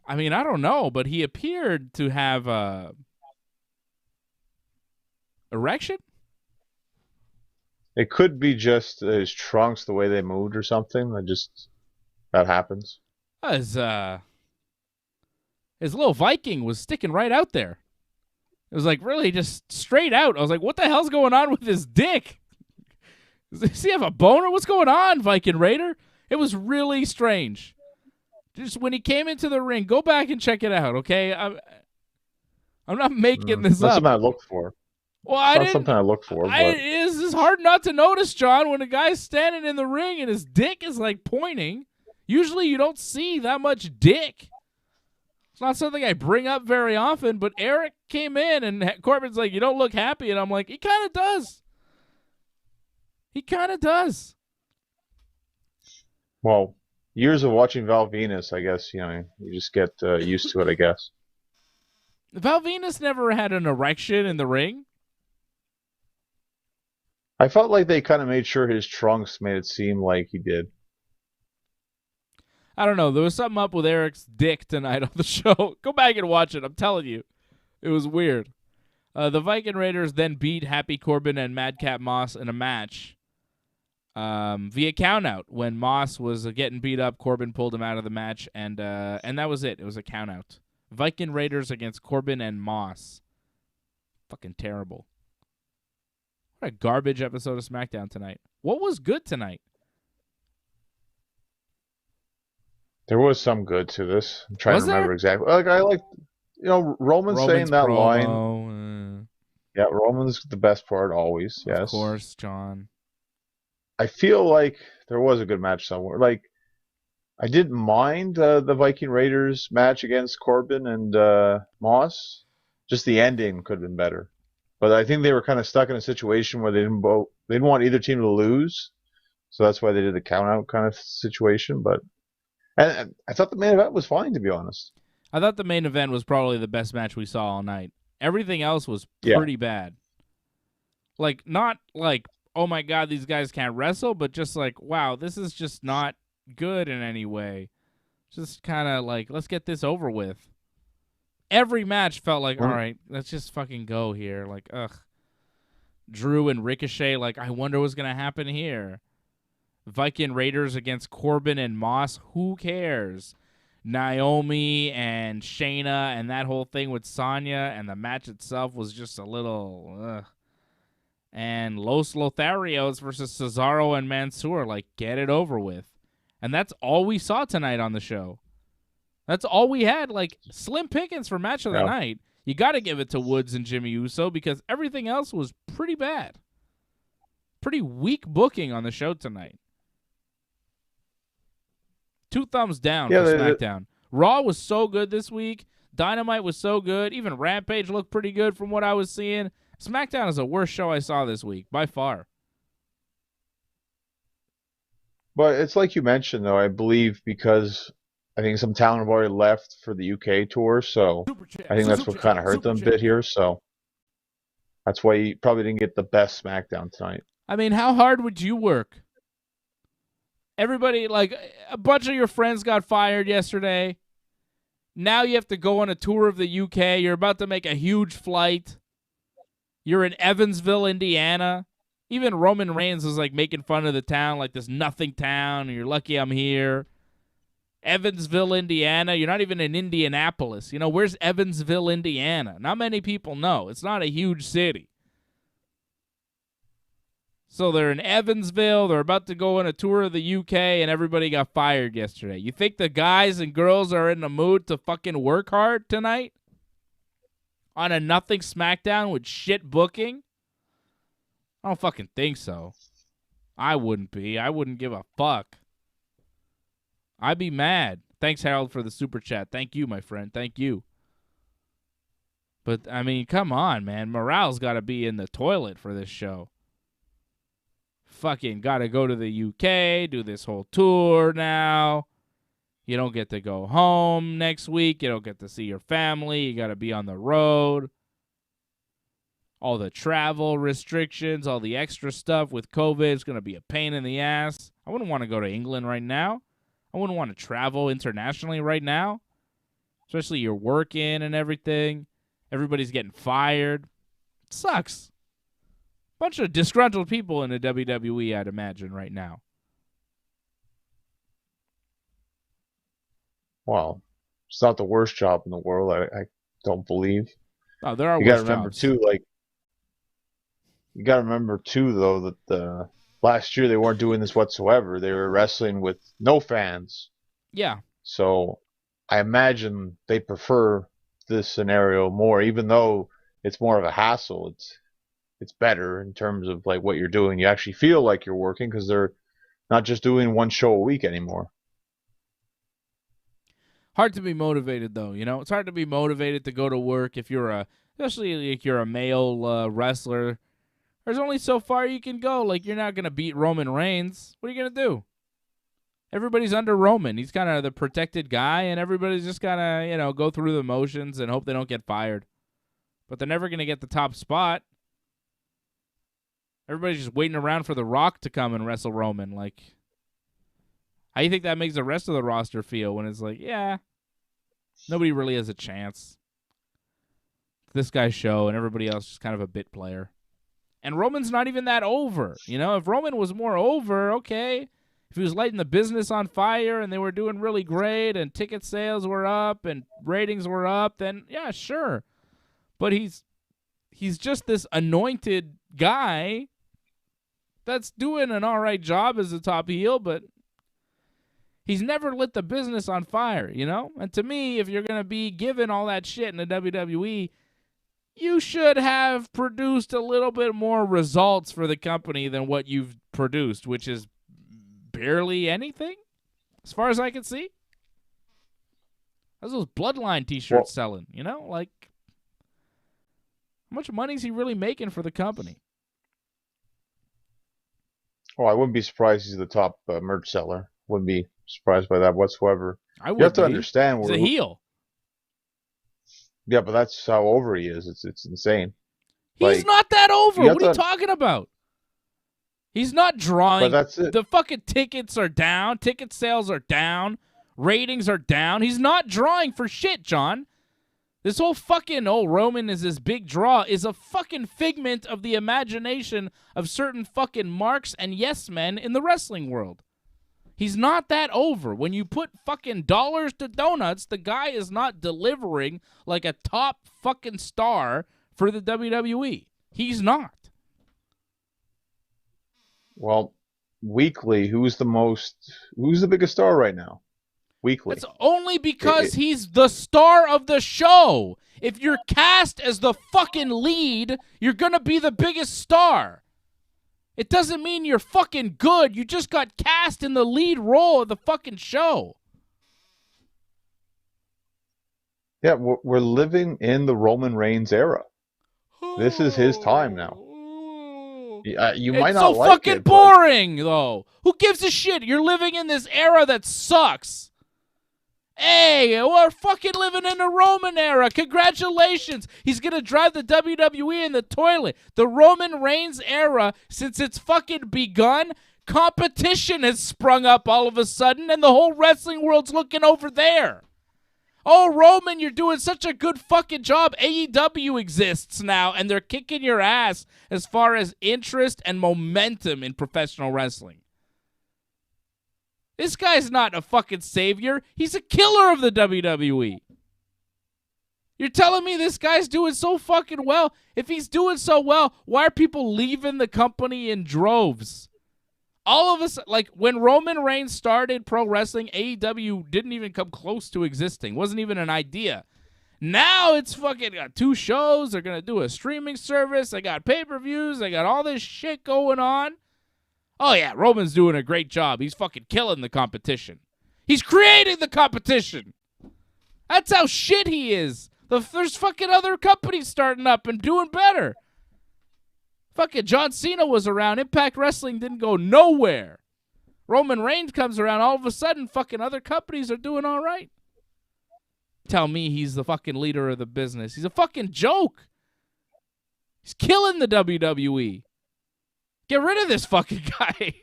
I mean, I don't know, but he appeared to have erection? It could be just his trunks, the way they moved or something. That happens. His little Viking was sticking right out there. It was like really just straight out. I was like, what the hell's going on with his dick? Does he have a boner? What's going on, Viking Raider? It was really strange. Just when he came into the ring, go back and check it out, okay? I'm not making this That's up. something I looked for. Well, It's not something I looked for. But it's hard not to notice, John, when a guy's standing in the ring and his dick is like pointing. Usually you don't see that much dick. It's not something I bring up very often, but Eric came in and Corbin's like, "You don't look happy." And I'm like, he kind of does. He kind of does. well, years of watching Val Venus, I guess, you just get used to it, I guess. Val Venus never had an erection in the ring. I felt like they kind of made sure his trunks made it seem like he did. I don't know. There was something up with Eric's dick tonight on the show. Go back and watch it. I'm telling you. It was weird. The Viking Raiders then beat Happy Corbin and Madcap Moss in a match via countout. When Moss was getting beat up, Corbin pulled him out of the match, and that was it. It was a countout. Viking Raiders against Corbin and Moss. Fucking terrible. What a garbage episode of SmackDown tonight. What was good tonight? There was some good to this. I'm trying Was to remember there? exactly. Like I like, Roman saying that line. promo, Yeah, Roman's the best part always. Yes, Of course, John. I feel like there was a good match somewhere. Like I didn't mind the Viking Raiders match against Corbin and Moss. Just the ending could have been better. But I think they were kind of stuck in a situation where they didn't want either team to lose, so that's why they did the count out kind of situation. But and I thought the main event was fine, to be honest. I thought the main event was probably the best match we saw all night. Everything else was pretty bad. Like, not like, oh my God, these guys can't wrestle, but just like, wow, this is just not good in any way. Just kind of like, let's get this over with. Every match felt like, all right, let's just fucking go here. Like, ugh. Drew and Ricochet, like, I wonder what's going to happen here. Viking Raiders against Corbin and Moss, who cares? Naomi and Shayna and that whole thing with Sonya, and the match itself was just a little, ugh. And Los Lotharios versus Cesaro and Mansoor, like, get it over with. And that's all we saw tonight on the show. That's all we had, like, slim pickings for match of the night. You got to give it to Woods and Jimmy Uso because everything else was pretty bad. Pretty weak booking on the show tonight. 2 thumbs down for SmackDown. Raw was so good this week. Dynamite was so good. Even Rampage looked pretty good from what I was seeing. SmackDown is the worst show I saw this week, by far. But it's like you mentioned, though, I believe, because I think some talent have already left for the UK tour, so I think that's what kind of hurt them a bit here. So that's why you probably didn't get the best SmackDown tonight. I mean, how hard would you work? Everybody, like, a bunch of your friends got fired yesterday. Now you have to go on a tour of the UK. You're about to make a huge flight. You're in Evansville, Indiana. Even Roman Reigns was like making fun of the town, like this nothing town, and you're lucky I'm here. Evansville, Indiana. You're not even in Indianapolis. You know, where's Evansville, Indiana? Not many people know. It's not a huge city. So they're in Evansville. They're about to go on a tour of the UK, and everybody got fired yesterday. You think the guys and girls are in the mood to fucking work hard tonight? On a nothing SmackDown with shit booking? I don't fucking think so. I wouldn't be. I wouldn't give a fuck. I'd be mad. Thanks, Harold, for the super chat. Thank you, my friend. Thank you. But, I mean, come on, man. Morale's got to be in the toilet for this show. Fucking got to go to the UK, do this whole tour now. You don't get to go home next week. You don't get to see your family. You got to be on the road. All the travel restrictions, all the extra stuff with COVID is going to be a pain in the ass. I wouldn't want to go to England right now. I wouldn't want to travel internationally right now, especially you're working and everything. Everybody's getting fired. It sucks. Bunch of disgruntled people in the WWE, I'd imagine, right now. Well, it's not the worst job in the world, I don't believe. Oh, there are You worse gotta remember jobs. too, though, that last year they weren't doing this whatsoever. They were wrestling with no fans. Yeah. So I imagine they prefer this scenario more, even though it's more of a hassle. It's better in terms of like what you're doing. You actually feel like you're working because they're not just doing one show a week anymore. Hard to be motivated, though. You know, it's hard to be motivated to go to work if you're especially if you're a male wrestler. There's only so far you can go. Like, you're not gonna beat Roman Reigns. What are you gonna do? Everybody's under Roman. He's kind of the protected guy, and everybody's just gotta, go through the motions and hope they don't get fired. But they're never gonna get the top spot. Everybody's just waiting around for The Rock to come and wrestle Roman. Like, how do you think that makes the rest of the roster feel when it's like, yeah, nobody really has a chance. This guy's show, and everybody else is kind of a bit player. And Roman's not even that over. If Roman was more over, okay. If he was lighting the business on fire and they were doing really great and ticket sales were up and ratings were up, then yeah, sure. But he's just this anointed guy that's doing an all right job as a top heel, but he's never lit the business on fire, And to me, if you're going to be given all that shit in the WWE, you should have produced a little bit more results for the company than what you've produced, which is barely anything, as far as I can see. How's those Bloodline t-shirts selling, Like, how much money is he really making for the company? Oh, I wouldn't be surprised he's the top merch seller. Wouldn't be surprised by that whatsoever. I would. You have to understand. He's a heel. Yeah, but that's how over he is. It's insane. He's not that over. What are you talking about? He's not drawing. But that's it. The fucking tickets are down. Ticket sales are down. Ratings are down. He's not drawing for shit, John. This whole fucking, Roman is this big draw is a fucking figment of the imagination of certain fucking marks and yes men in the wrestling world. He's not that over. When you put fucking dollars to donuts, the guy is not delivering like a top fucking star for the WWE. He's not. Well, weekly, who's the biggest star right now? Weekly. It's only because he's the star of the show. If you're cast as the fucking lead, you're going to be the biggest star. It doesn't mean you're fucking good. You just got cast in the lead role of the fucking show. Yeah, we're living in the Roman Reigns era. This is his time now. You might not like it. It's so fucking boring, though. Who gives a shit? You're living in this era that sucks. Hey, we're fucking living in the Roman era. Congratulations. He's going to drive the WWE in the toilet. The Roman Reigns era, since it's fucking begun, competition has sprung up all of a sudden, and the whole wrestling world's looking over there. Oh, Roman, you're doing such a good fucking job. AEW exists now, and they're kicking your ass as far as interest and momentum in professional wrestling. This guy's not a fucking savior. He's a killer of the WWE. You're telling me this guy's doing so fucking well? If he's doing so well, why are people leaving the company in droves? All of us, like when Roman Reigns started pro wrestling, AEW didn't even come close to existing. Wasn't even an idea. Now it's fucking got 2 shows. They're going to do a streaming service. They got pay-per-views. They got all this shit going on. Oh, yeah, Roman's doing a great job. He's fucking killing the competition. He's creating the competition. That's how shit he is. There's fucking other companies starting up and doing better. Fucking John Cena was around. Impact Wrestling didn't go nowhere. Roman Reigns comes around. All of a sudden, fucking other companies are doing all right. Tell me he's the fucking leader of the business. He's a fucking joke. He's killing the WWE. Get rid of this fucking guy.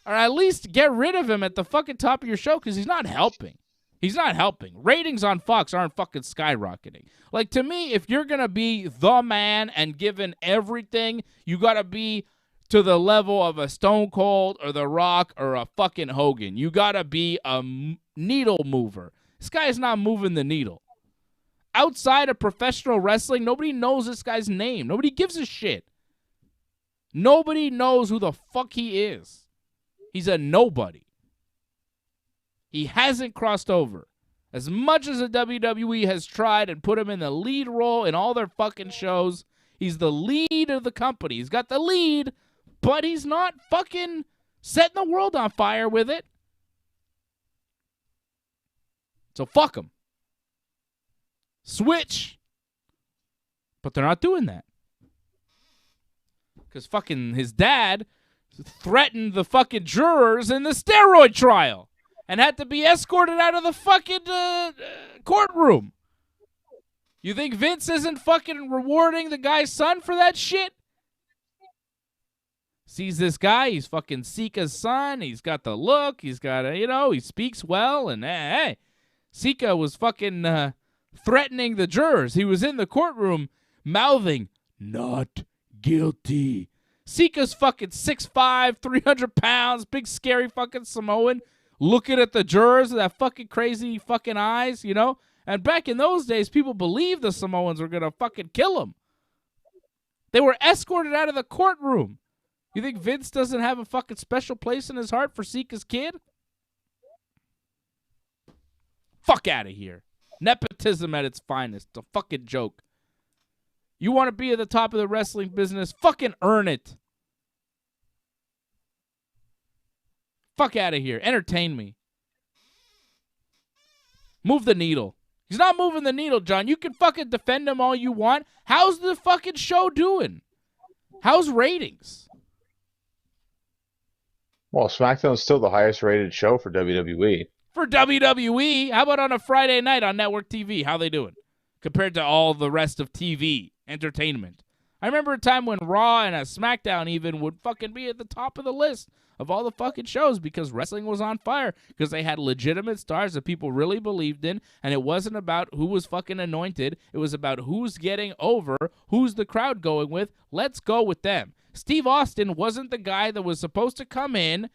Or at least get rid of him at the fucking top of your show because he's not helping. He's not helping. Ratings on Fox aren't fucking skyrocketing. Like, to me, if you're going to be the man and given everything, you got to be to the level of a Stone Cold or The Rock or a fucking Hogan. You got to be a needle mover. This guy is not moving the needle. Outside of professional wrestling, nobody knows this guy's name. Nobody gives a shit. Nobody knows who the fuck he is. He's a nobody. He hasn't crossed over. As much as the WWE has tried and put him in the lead role in all their fucking shows, he's the lead of the company. He's got the lead, but he's not fucking setting the world on fire with it. So fuck him. Switch. But they're not doing that. Because fucking his dad threatened the fucking jurors in the steroid trial and had to be escorted out of the fucking courtroom. You think Vince isn't fucking rewarding the guy's son for that shit? Sees this guy, he's fucking Sika's son, he's got the look, he's got he speaks well, and hey, Sika was fucking threatening the jurors. He was in the courtroom mouthing, "Not guilty." Sika's fucking 6'5", 300 pounds, big scary fucking Samoan, looking at the jurors with that fucking crazy fucking eyes, And back in those days, people believed the Samoans were going to fucking kill him. They were escorted out of the courtroom. You think Vince doesn't have a fucking special place in his heart for Sika's kid? Fuck out of here. Nepotism at its finest. A fucking joke. You want to be at the top of the wrestling business? Fucking earn it. Fuck out of here. Entertain me. Move the needle. He's not moving the needle, John. You can fucking defend him all you want. How's the fucking show doing? How's ratings? Well, SmackDown's still the highest rated show for WWE. For WWE? How about on a Friday night on network TV? How they doing? Compared to all the rest of TV entertainment. I remember a time when Raw and a SmackDown even would fucking be at the top of the list of all the fucking shows because wrestling was on fire, because they had legitimate stars that people really believed in, and it wasn't about who was fucking anointed. It was about who's getting over, who's the crowd going with. Let's go with them. Steve Austin wasn't the guy that was supposed to come in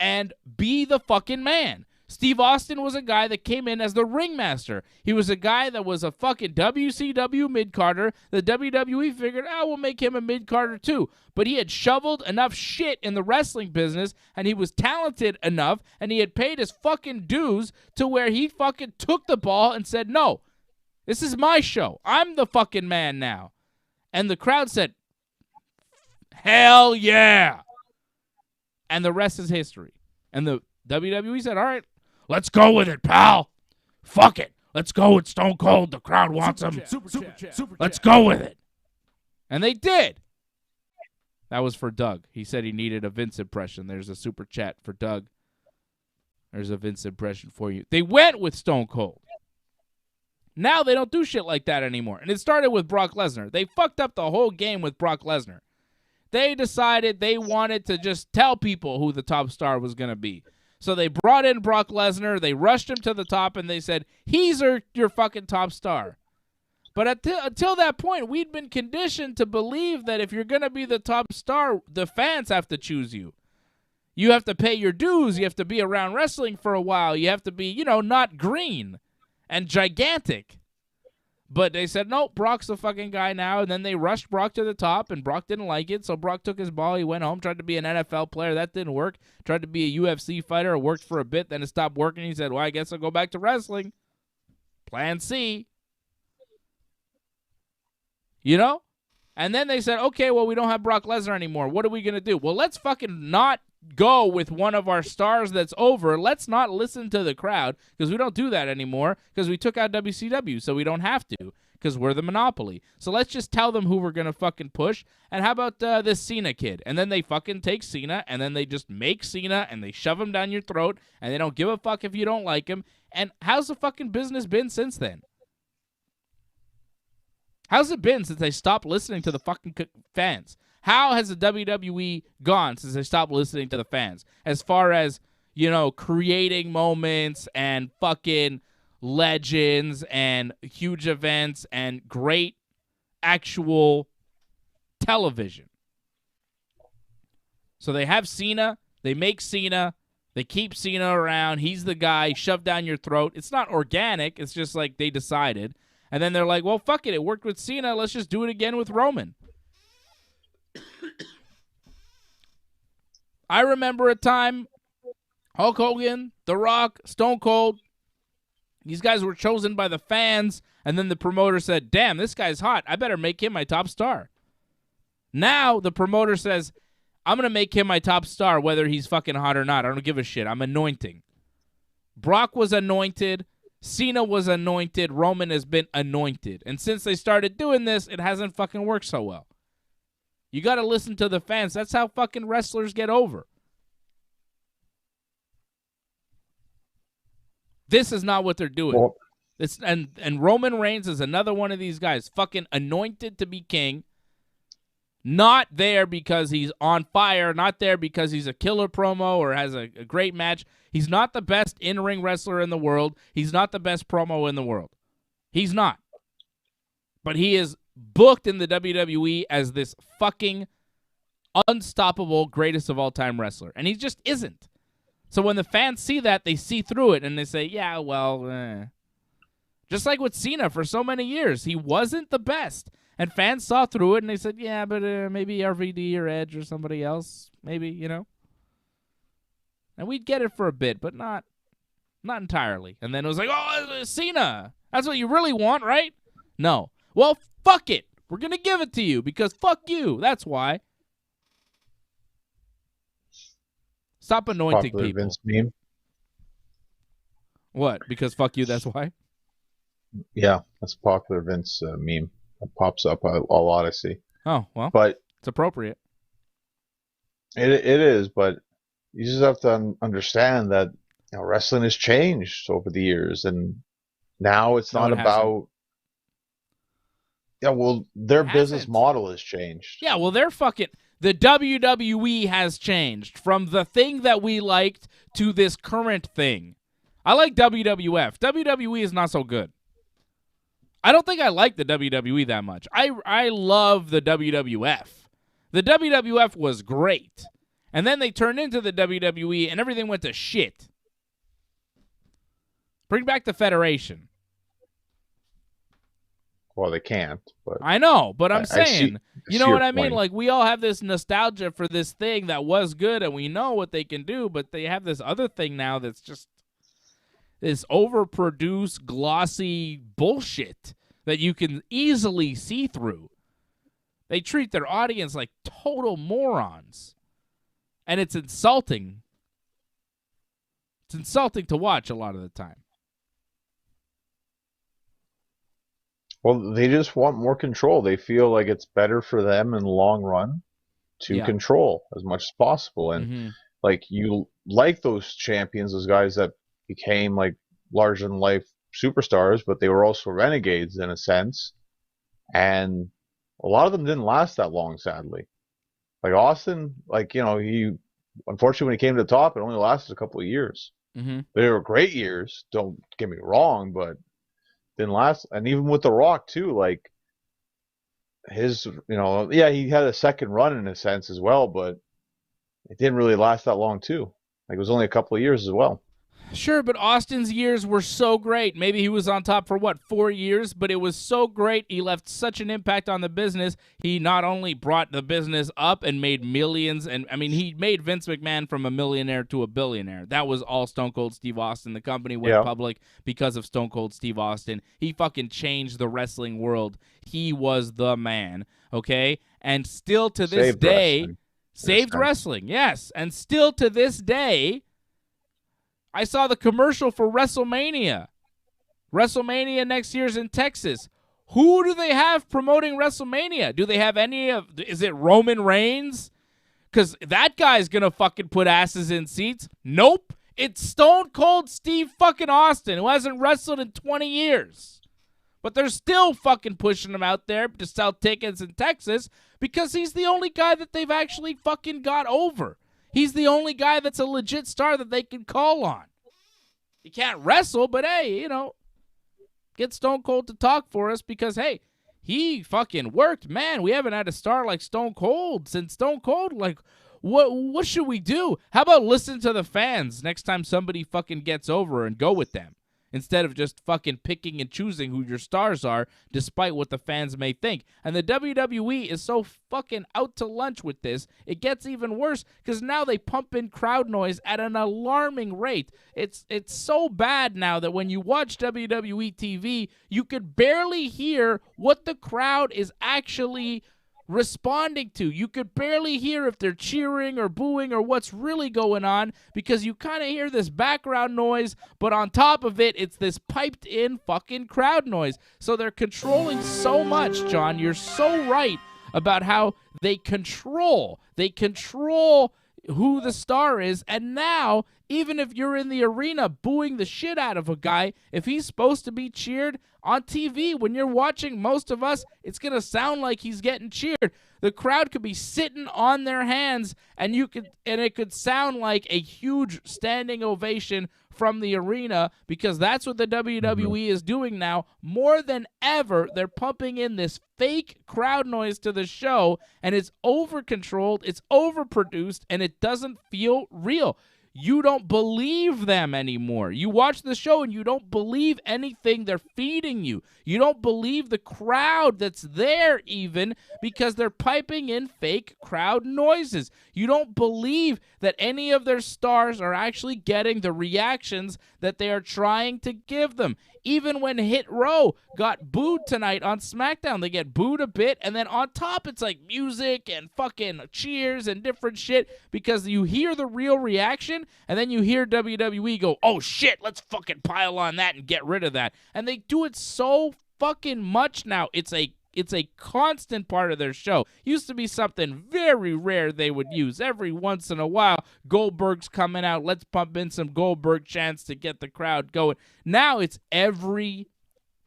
and be the fucking man. Steve Austin was a guy that came in as the ringmaster. He was a guy that was a fucking WCW mid-carder. The WWE figured, we'll make him a mid-carder too. But he had shoveled enough shit in the wrestling business, and he was talented enough, and he had paid his fucking dues to where he fucking took the ball and said, no, this is my show. I'm the fucking man now. And the crowd said, hell yeah. And the rest is history. And the WWE said, all right, let's go with it, pal. Fuck it. Let's go with Stone Cold. The crowd wants him. Let's go with it. And they did. That was for Doug. He said he needed a Vince impression. There's a super chat for Doug. There's a Vince impression for you. They went with Stone Cold. Now they don't do shit like that anymore. And it started with Brock Lesnar. They fucked up the whole game with Brock Lesnar. They decided they wanted to just tell people who the top star was going to be. So they brought in Brock Lesnar, they rushed him to the top, and they said, he's your fucking top star. But until that point, we'd been conditioned to believe that if you're going to be the top star, the fans have to choose you. You have to pay your dues. You have to be around wrestling for a while. You have to be, not green and gigantic. But they said, no, Brock's the fucking guy now. And then they rushed Brock to the top, and Brock didn't like it. So Brock took his ball. He went home, tried to be an NFL player. That didn't work. Tried to be a UFC fighter. It worked for a bit. Then it stopped working. He said, well, I guess I'll go back to wrestling. Plan C. And then they said, okay, well, we don't have Brock Lesnar anymore. What are we going to do? Well, let's fucking not go with one of our stars that's over. Let's not listen to the crowd, because we don't do that anymore, because we took out WCW, so we don't have to, because we're the monopoly. So let's just tell them who we're going to fucking push. And how about this Cena kid? And then they fucking take Cena, and then they just make Cena, and they shove him down your throat, and they don't give a fuck if you don't like him. And how's the fucking business been since then? How's it been since they stopped listening to the fucking fans? How has the WWE gone since they stopped listening to the fans? As far as, creating moments and fucking legends and huge events and great actual television. So they have Cena. They make Cena. They keep Cena around. He's the guy shoved down your throat. It's not organic. It's just like they decided. And then they're like, well, fuck it. It worked with Cena. Let's just do it again with Roman. I remember a time Hulk Hogan, The Rock, Stone Cold, these guys were chosen by the fans, and then the promoter said, damn, this guy's hot. I better make him my top star. Now the promoter says, I'm going to make him my top star whether he's fucking hot or not. I don't give a shit. I'm anointing. Brock was anointed. Cena was anointed. Roman has been anointed. And since they started doing this, it hasn't fucking worked so well. You got to listen to the fans. That's how fucking wrestlers get over. This is not what they're doing. Well, and Roman Reigns is another one of these guys, fucking anointed to be king. Not there because he's on fire. Not there because he's a killer promo or has a great match. He's not the best in-ring wrestler in the world. He's not the best promo in the world. He's not. But he is booked in the WWE as this fucking unstoppable greatest of all time wrestler. And he just isn't. So when the fans see that, they see through it and they say, yeah, well, Just like with Cena for so many years. He wasn't the best. And fans saw through it and they said, yeah, but maybe RVD or Edge or somebody else. Maybe, And we'd get it for a bit, but not entirely. And then it was like, oh, Cena. That's what you really want, right? No. Well, fuck it. We're going to give it to you because fuck you. That's why. Stop anointing popular people. Vince meme. What? Because fuck you, that's why? Yeah, that's a popular Vince meme. That pops up a lot, I see. Oh, well, But it's appropriate. it is, but you just have to understand that wrestling has changed over the years, and now it's No, not it hasn't. about. Yeah, well, their It business hasn't. model has changed. Yeah, well, the WWE has changed from the thing that we liked to this current thing. I like WWF. WWE is not so good. I don't think I like the WWE that much. I love the WWF. The WWF was great. And then they turned into the WWE and everything went to shit. Bring back the Federation. Well, they can't, but I know, but I'm I see- saying, I you see know your what I mean? point. Like, we all have this nostalgia for this thing that was good, and we know what they can do, but they have this other thing now that's just this overproduced, glossy bullshit that you can easily see through. They treat their audience like total morons, and it's insulting. It's insulting to watch a lot of the time. Well, they just want more control. They feel like it's better for them in the long run to Yeah. control as much as possible. And Mhm. like you like those champions, those guys that became like larger than life superstars, but they were also renegades in a sense. And a lot of them didn't last that long, sadly. Like Austin, like, he unfortunately, when he came to the top, it only lasted a couple of years. Mm-hmm. They were great years. Don't get me wrong, but didn't last. And even with The Rock too, like his, yeah, he had a second run in a sense as well, but it didn't really last that long too. Like it was only a couple of years as well. Sure, but Austin's years were so great. Maybe he was on top for, 4 years, but it was so great. He left such an impact on the business. He not only brought the business up and made millions, and I mean, he made Vince McMahon from a millionaire to a billionaire. That was all Stone Cold Steve Austin. The company went public because of Stone Cold Steve Austin. He fucking changed the wrestling world. He was the man, okay? And still to this day, saved wrestling, yes. And still to this day, I saw the commercial for WrestleMania. WrestleMania next year's in Texas. Who do they have promoting WrestleMania? Do they have is it Roman Reigns? Because that guy's going to fucking put asses in seats. Nope. It's Stone Cold Steve fucking Austin, who hasn't wrestled in 20 years. But they're still fucking pushing him out there to sell tickets in Texas because he's the only guy that they've actually fucking got over. He's the only guy that's a legit star that they can call on. He can't wrestle, but hey, get Stone Cold to talk for us because, hey, he fucking worked. Man, we haven't had a star like Stone Cold since Stone Cold. Like, what should we do? How about listen to the fans next time somebody fucking gets over and go with them? Instead of just fucking picking and choosing who your stars are, despite what the fans may think. And the WWE is so fucking out to lunch with this, it gets even worse because now they pump in crowd noise at an alarming rate. It's so bad now that when you watch WWE TV, you could barely hear what the crowd is actually responding to. You could barely hear if they're cheering or booing or what's really going on because you kind of hear this background noise, but on top of it, it's this piped in fucking crowd noise. So they're controlling so much, John. You're so right about how they control who the star is, and now even if you're in the arena booing the shit out of a guy, if he's supposed to be cheered on TV, when you're watching most of us, it's going to sound like he's getting cheered. The crowd could be sitting on their hands, and it could sound like a huge standing ovation from the arena because that's what the WWE is doing now. More than ever, they're pumping in this fake crowd noise to the show, and it's over-controlled, it's overproduced, and it doesn't feel real. You don't believe them anymore. You watch the show and you don't believe anything they're feeding you. You don't believe the crowd that's there even because they're piping in fake crowd noises. You don't believe that any of their stars are actually getting the reactions that they are trying to give them. Even when Hit Row got booed tonight on Smackdown, they get booed a bit, and then on top it's like music and fucking cheers and different shit because you hear the real reaction, and then you hear WWE go, oh shit, let's fucking pile on that and get rid of that. And they do it so fucking much now. It's a constant part of their show. Used to be something very rare they would use. Every once in a while, Goldberg's coming out. Let's pump in some Goldberg chants to get the crowd going. Now it's every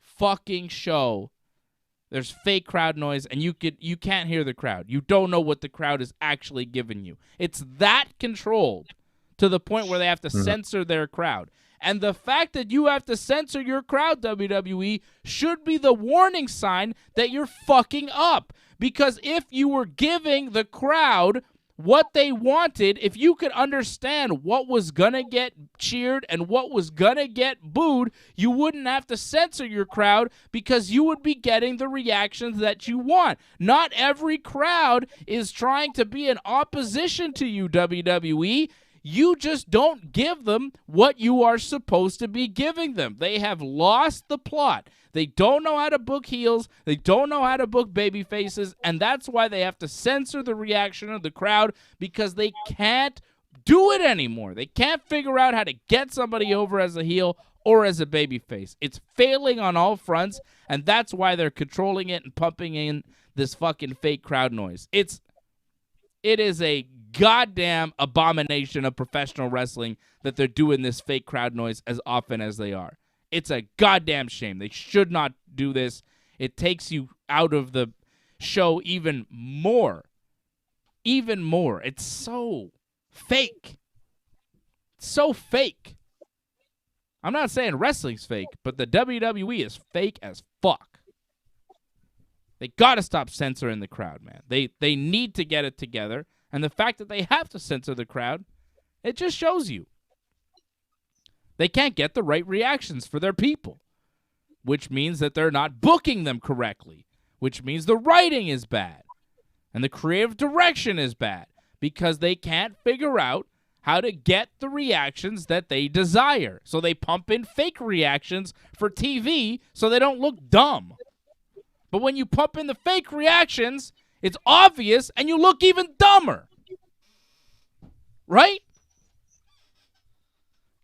fucking show. There's fake crowd noise, and you can't hear the crowd. You don't know what the crowd is actually giving you. It's that controlled to the point where they have to censor their crowd. And the fact that you have to censor your crowd, WWE, should be the warning sign that you're fucking up. Because if you were giving the crowd what they wanted, if you could understand what was going to get cheered and what was going to get booed, you wouldn't have to censor your crowd because you would be getting the reactions that you want. Not every crowd is trying to be in opposition to you, WWE. You just don't give them what you are supposed to be giving them. They have lost the plot. They don't know how to book heels. They don't know how to book baby faces, and that's why they have to censor the reaction of the crowd because they can't do it anymore. They can't figure out how to get somebody over as a heel or as a baby face. It's failing on all fronts, and that's why they're controlling it and pumping in this fucking fake crowd noise. It is a goddamn abomination of professional wrestling that they're doing this fake crowd noise as often as they are. It's a goddamn shame. They should not do this. It takes you out of the show even more. Even more. It's so Fake. So fake. I'm not saying wrestling's fake, but the WWE is fake as fuck. They got to stop censoring the crowd, man. They need to get it together. And the fact that they have to censor the crowd, it just shows you. They can't get the right reactions for their people, which means that they're not booking them correctly, which means the writing is bad and the creative direction is bad because they can't figure out how to get the reactions that they desire. So they pump in fake reactions for TV so they don't look dumb. But when you pump in the fake reactions, it's obvious and you look even dumber. Right?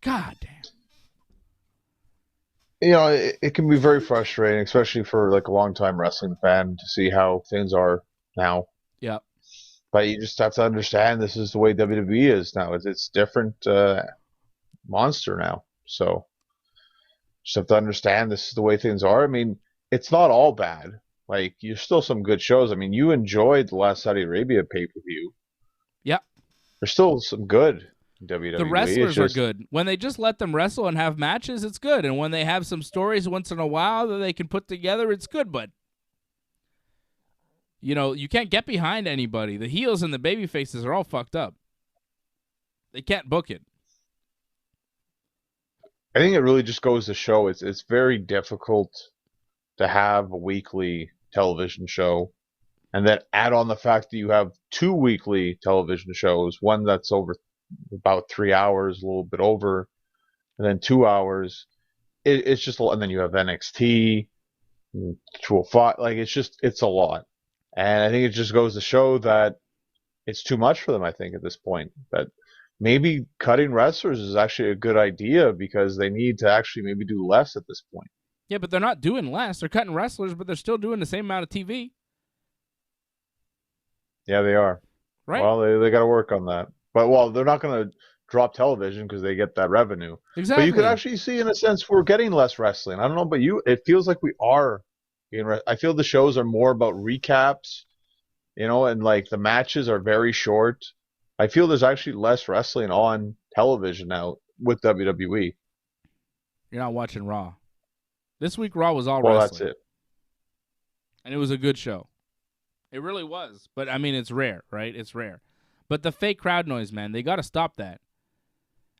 God damn. You know, it can be very frustrating, especially for like a long-time wrestling fan, to see how things are now. Yep. But you just have to understand this is the way WWE is now. It's different monster now. So just have to understand this is the way things are. I mean, it's not all bad. Like, you're still some good shows. I mean, you enjoyed the last Saudi Arabia pay-per-view. Yep. There's still some good in WWE. The wrestlers are good. When they just let them wrestle and have matches, it's good. And when they have some stories once in a while that they can put together, it's good. But you know, you can't get behind anybody. The heels and the baby faces are all fucked up. They can't book it. I think it really just goes to show it's very difficult to have a weekly television show and then add on the fact that you have 2 weekly television shows, one that's over about 3 hours, a little bit over, and then 2 hours. It's just, and then you have NXT, 205, like it's a lot. And I think it just goes to show that it's too much for them, I think, at this point. That maybe cutting wrestlers is actually a good idea because they need to actually maybe do less at this point. Yeah, but they're not doing less. They're cutting wrestlers, but they're still doing the same amount of TV. Yeah, they are. Right? Well, they got to work on that. But, well, they're not going to drop television because they get that revenue. Exactly. But you could actually see, in a sense, we're getting less wrestling. I don't know, but it feels like we are. I feel the shows are more about recaps, and like the matches are very short. I feel there's actually less wrestling on television now with WWE. You're not watching Raw. This week, Raw was all Well, wrestling. that's it. And it was a good show. It really was. But, I mean, it's rare, right? It's rare. But the fake crowd noise, man, they got to stop that.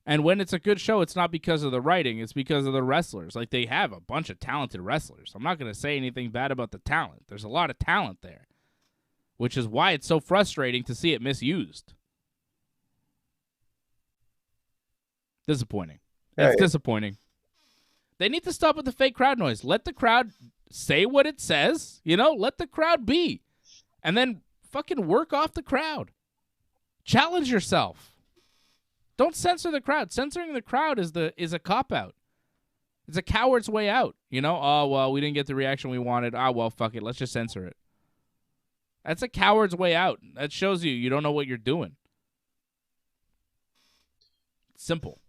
And when it's a good show, it's not because of the writing. It's because of the wrestlers. Like, they have a bunch of talented wrestlers. I'm not going to say anything bad about the talent. There's a lot of talent there, which is why it's so frustrating to see it misused. Disappointing. It's disappointing. They need to stop with the fake crowd noise. Let the crowd say what it says. Let the crowd be. And then fucking work off the crowd. Challenge yourself. Don't censor the crowd. Censoring the crowd is a cop-out. It's a coward's way out. Oh, well, we didn't get the reaction we wanted. Ah, well, fuck it. Let's just censor it. That's a coward's way out. That shows you don't know what you're doing. Simple.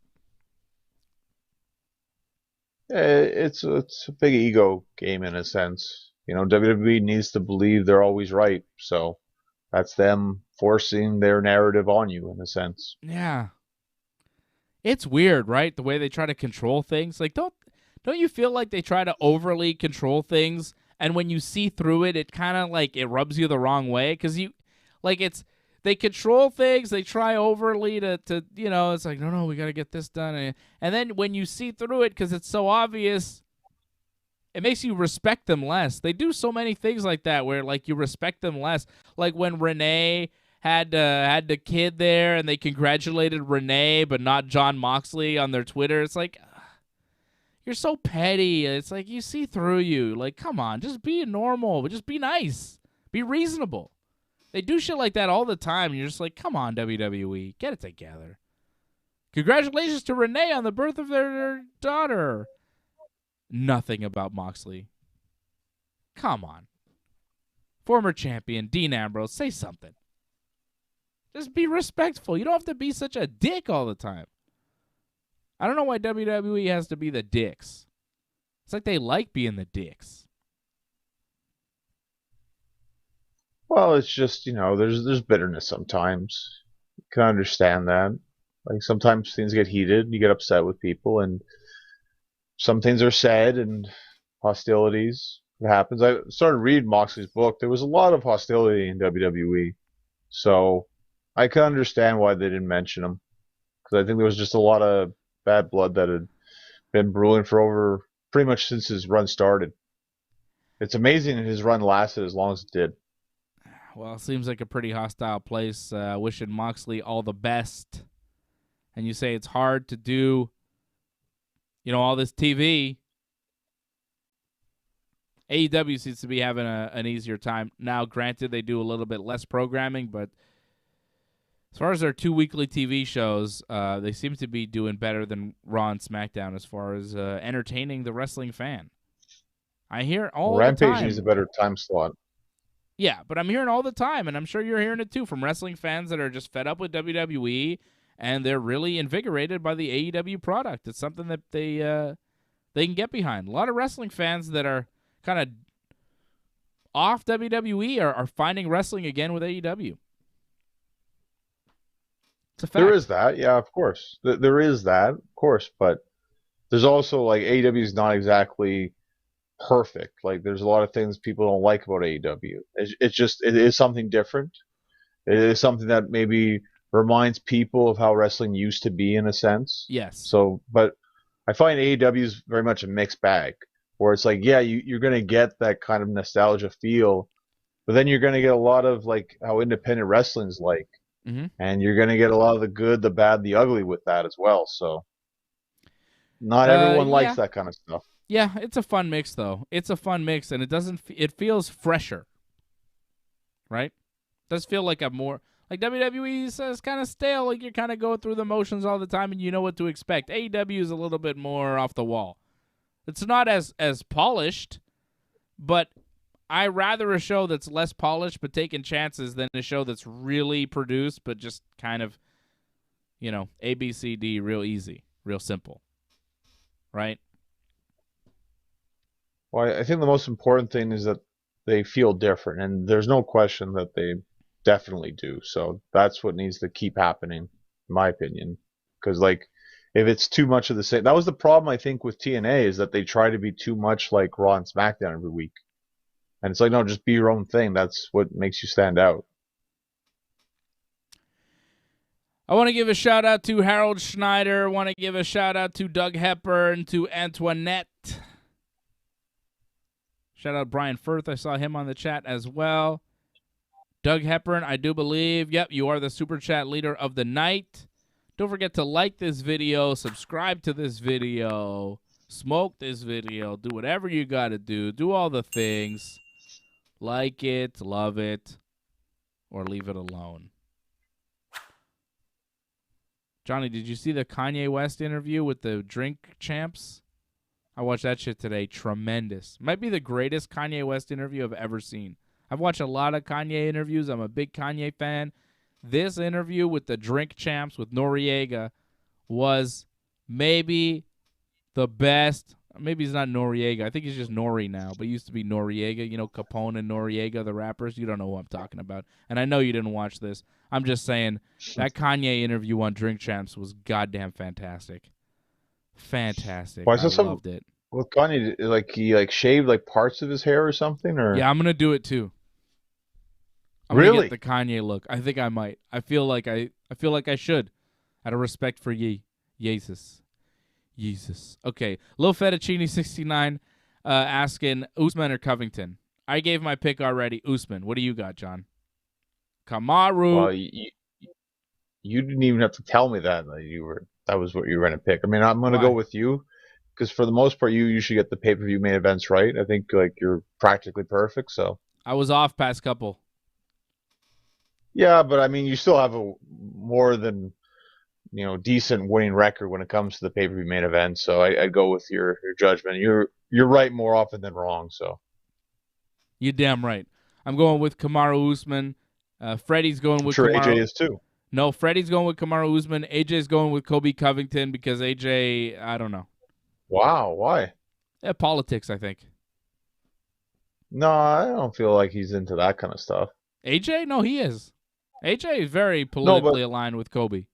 It's a big ego game in a sense. WWE needs to believe they're always right. So that's them forcing their narrative on you in a sense. Yeah. It's weird, right? The way they try to control things. Like, don't you feel like they try to overly control things, and when you see through it, it kind of like it rubs you the wrong way? Because they control things, they try overly to it's like, no, we got to get this done. And then when you see through it, because it's so obvious, it makes you respect them less. They do so many things like that where, like, you respect them less. Like when Renee had the kid there and they congratulated Renee but not John Moxley on their Twitter. It's like, you're so petty. It's like, you see through you. Like, come on, just be normal. Just be nice. Be reasonable. They do shit like that all the time. And you're just like, come on, WWE, get it together. Congratulations to Renee on the birth of their daughter. Nothing about Moxley. Come on. Former champion, Dean Ambrose, say something. Just be respectful. You don't have to be such a dick all the time. I don't know why WWE has to be the dicks. It's like they like being the dicks. Well, it's just, there's bitterness sometimes. can understand that. Like sometimes things get heated, you get upset with people, and some things are said and hostilities. It happens. I started reading Moxley's book. There was a lot of hostility in WWE, so I can understand why they didn't mention him because I think there was just a lot of bad blood that had been brewing for over pretty much since his run started. It's amazing his run lasted as long as it did. Well, it seems like a pretty hostile place. Wishing Moxley all the best. And you say it's hard to do, all this TV. AEW seems to be having an easier time. Now, granted, they do a little bit less programming, but as far as their 2 weekly TV shows, they seem to be doing better than Raw and SmackDown as far as entertaining the wrestling fan. I hear all the time. Rampage needs a better time slot. Yeah, but I'm hearing all the time, and I'm sure you're hearing it too, from wrestling fans that are just fed up with WWE, and they're really invigorated by the AEW product. It's something that they can get behind. A lot of wrestling fans that are kind of off WWE are finding wrestling again with AEW. It's a fact. There is that, yeah, of course. There is that, of course, but there's also like AEW is not exactly perfect. Like there's a lot of things people don't like about AEW. It is something different. It is something that maybe reminds people of how wrestling used to be in a sense. Yes. So, but I find AEW is very much a mixed bag where it's like, yeah, you're going to get that kind of nostalgia feel, but then you're going to get a lot of like how independent wrestling's like, and you're going to get a lot of the good, the bad, the ugly with that as well. So not everyone likes that kind of stuff. Yeah, it's a fun mix though. It's a fun mix, and it feels fresher, right? It does feel like a more like WWE is kind of stale. Like you're kind of going through the motions all the time, and you know what to expect. AEW is a little bit more off the wall. It's not as polished, but I rather a show that's less polished but taking chances than a show that's really produced but just kind of, A, B, C, D, real easy, real simple, right? Well, I think the most important thing is that they feel different, and there's no question that they definitely do. So that's what needs to keep happening, in my opinion. Because, like, if it's too much of the same, that was the problem, I think, with TNA, is that they try to be too much like Raw and SmackDown every week. And it's like, no, just be your own thing. That's what makes you stand out. I want to give a shout-out to Harold Schneider. I want to give a shout-out to Doug Hepburn, to Antoinette. Shout out Brian Firth. I saw him on the chat as well. Doug Hepburn, I do believe. Yep, you are the Super Chat leader of the night. Don't forget to like this video, subscribe to this video, smoke this video, do whatever you got to do. Do all the things. Like it, love it, or leave it alone. Johnny, did you see the Kanye West interview with the drink champs? I watched that shit today. Tremendous. Might be the greatest Kanye West interview I've ever seen. I've watched a lot of Kanye interviews. I'm a big Kanye fan. This interview with the drink champs with Noriega was maybe the best. Maybe he's not Noriega. I think he's just Nori now, but he used to be Noriega. Capone and Noriega, the rappers. You don't know who I'm talking about. And I know you didn't watch this. I'm just saying that Kanye interview on Drink Champs was goddamn fantastic. Fantastic. Well, I loved it. With Kanye, like he shaved like parts of his hair or something, or yeah, I'm gonna do it too. I'm really gonna get the Kanye look. I think I might. I feel like I should, out of respect for Jesus. Okay, Lil Fettuccine 69 asking Usman or Covington. I gave my pick already. Usman. What do you got, John? Kamaru. Well, you didn't even have to tell me that that was what you were going to pick. I mean, I'm going to go with you because for the most part, you usually get the pay-per-view main events right. I think you're practically perfect. So I was off past couple. Yeah, but I mean, you still have a more than decent winning record when it comes to the pay-per-view main event. So I'd go with your judgment. You're right more often than wrong. So you're damn right. I'm going with Kamaru Usman. Freddie's going with Kamaru. AJ is too. No, Freddie's going with Kamaru Usman. AJ's going with Kobe Covington because AJ, I don't know. Wow, why? Yeah, politics, I think. No, I don't feel like he's into that kind of stuff. AJ? No, he is. AJ is very No, politically but aligned with Kobe.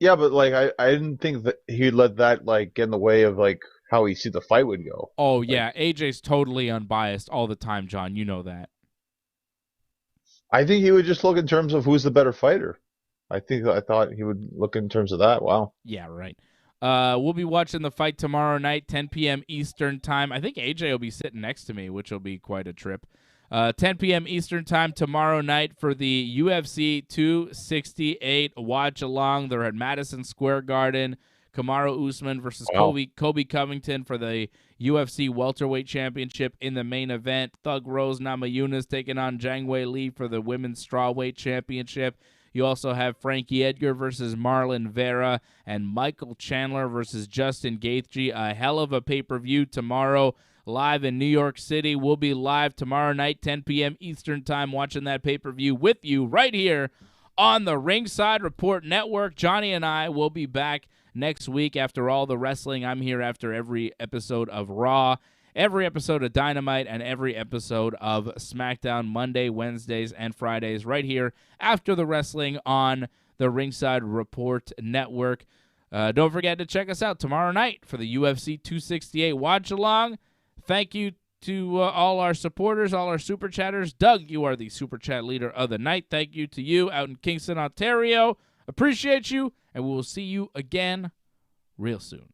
yeah, but like I didn't think that he'd let that like get in the way of like how he see the fight would go. Oh, Like yeah. AJ's totally unbiased all the time, John. You know that. I think he would just look in terms of who's the better fighter. I thought he would look in terms of that. Wow. Yeah, right. We'll be watching the fight tomorrow night, 10 p.m. Eastern time. I think AJ will be sitting next to me, which will be quite a trip. 10 p.m. Eastern time tomorrow night for the UFC 268 watch along. They're at Madison Square Garden. Kamaru Usman versus Wow. Kobe Covington for the UFC welterweight championship in the main event. Thug Rose Namajunas taking on Zhang Wei Li for the women's strawweight championship. You also have Frankie Edgar versus Marlon Vera and Michael Chandler versus Justin Gaethje. A hell of a pay-per-view tomorrow live in New York City. We'll be live tomorrow night, 10 p.m. Eastern time, watching that pay-per-view with you right here on the Ringside Report Network. Johnny and I will be back next week after all the wrestling. I'm here after every episode of Raw, every episode of Dynamite, and every episode of Smackdown, Monday, Wednesdays, and Fridays, right here after the wrestling on the Ringside Report Network. Don't forget to check us out tomorrow night for the UFC 268 watch-along. Thank you to all our supporters, all our super chatters. Doug, you are the super chat leader of the night. Thank you to you out in Kingston, Ontario. Appreciate you, and we will see you again real soon.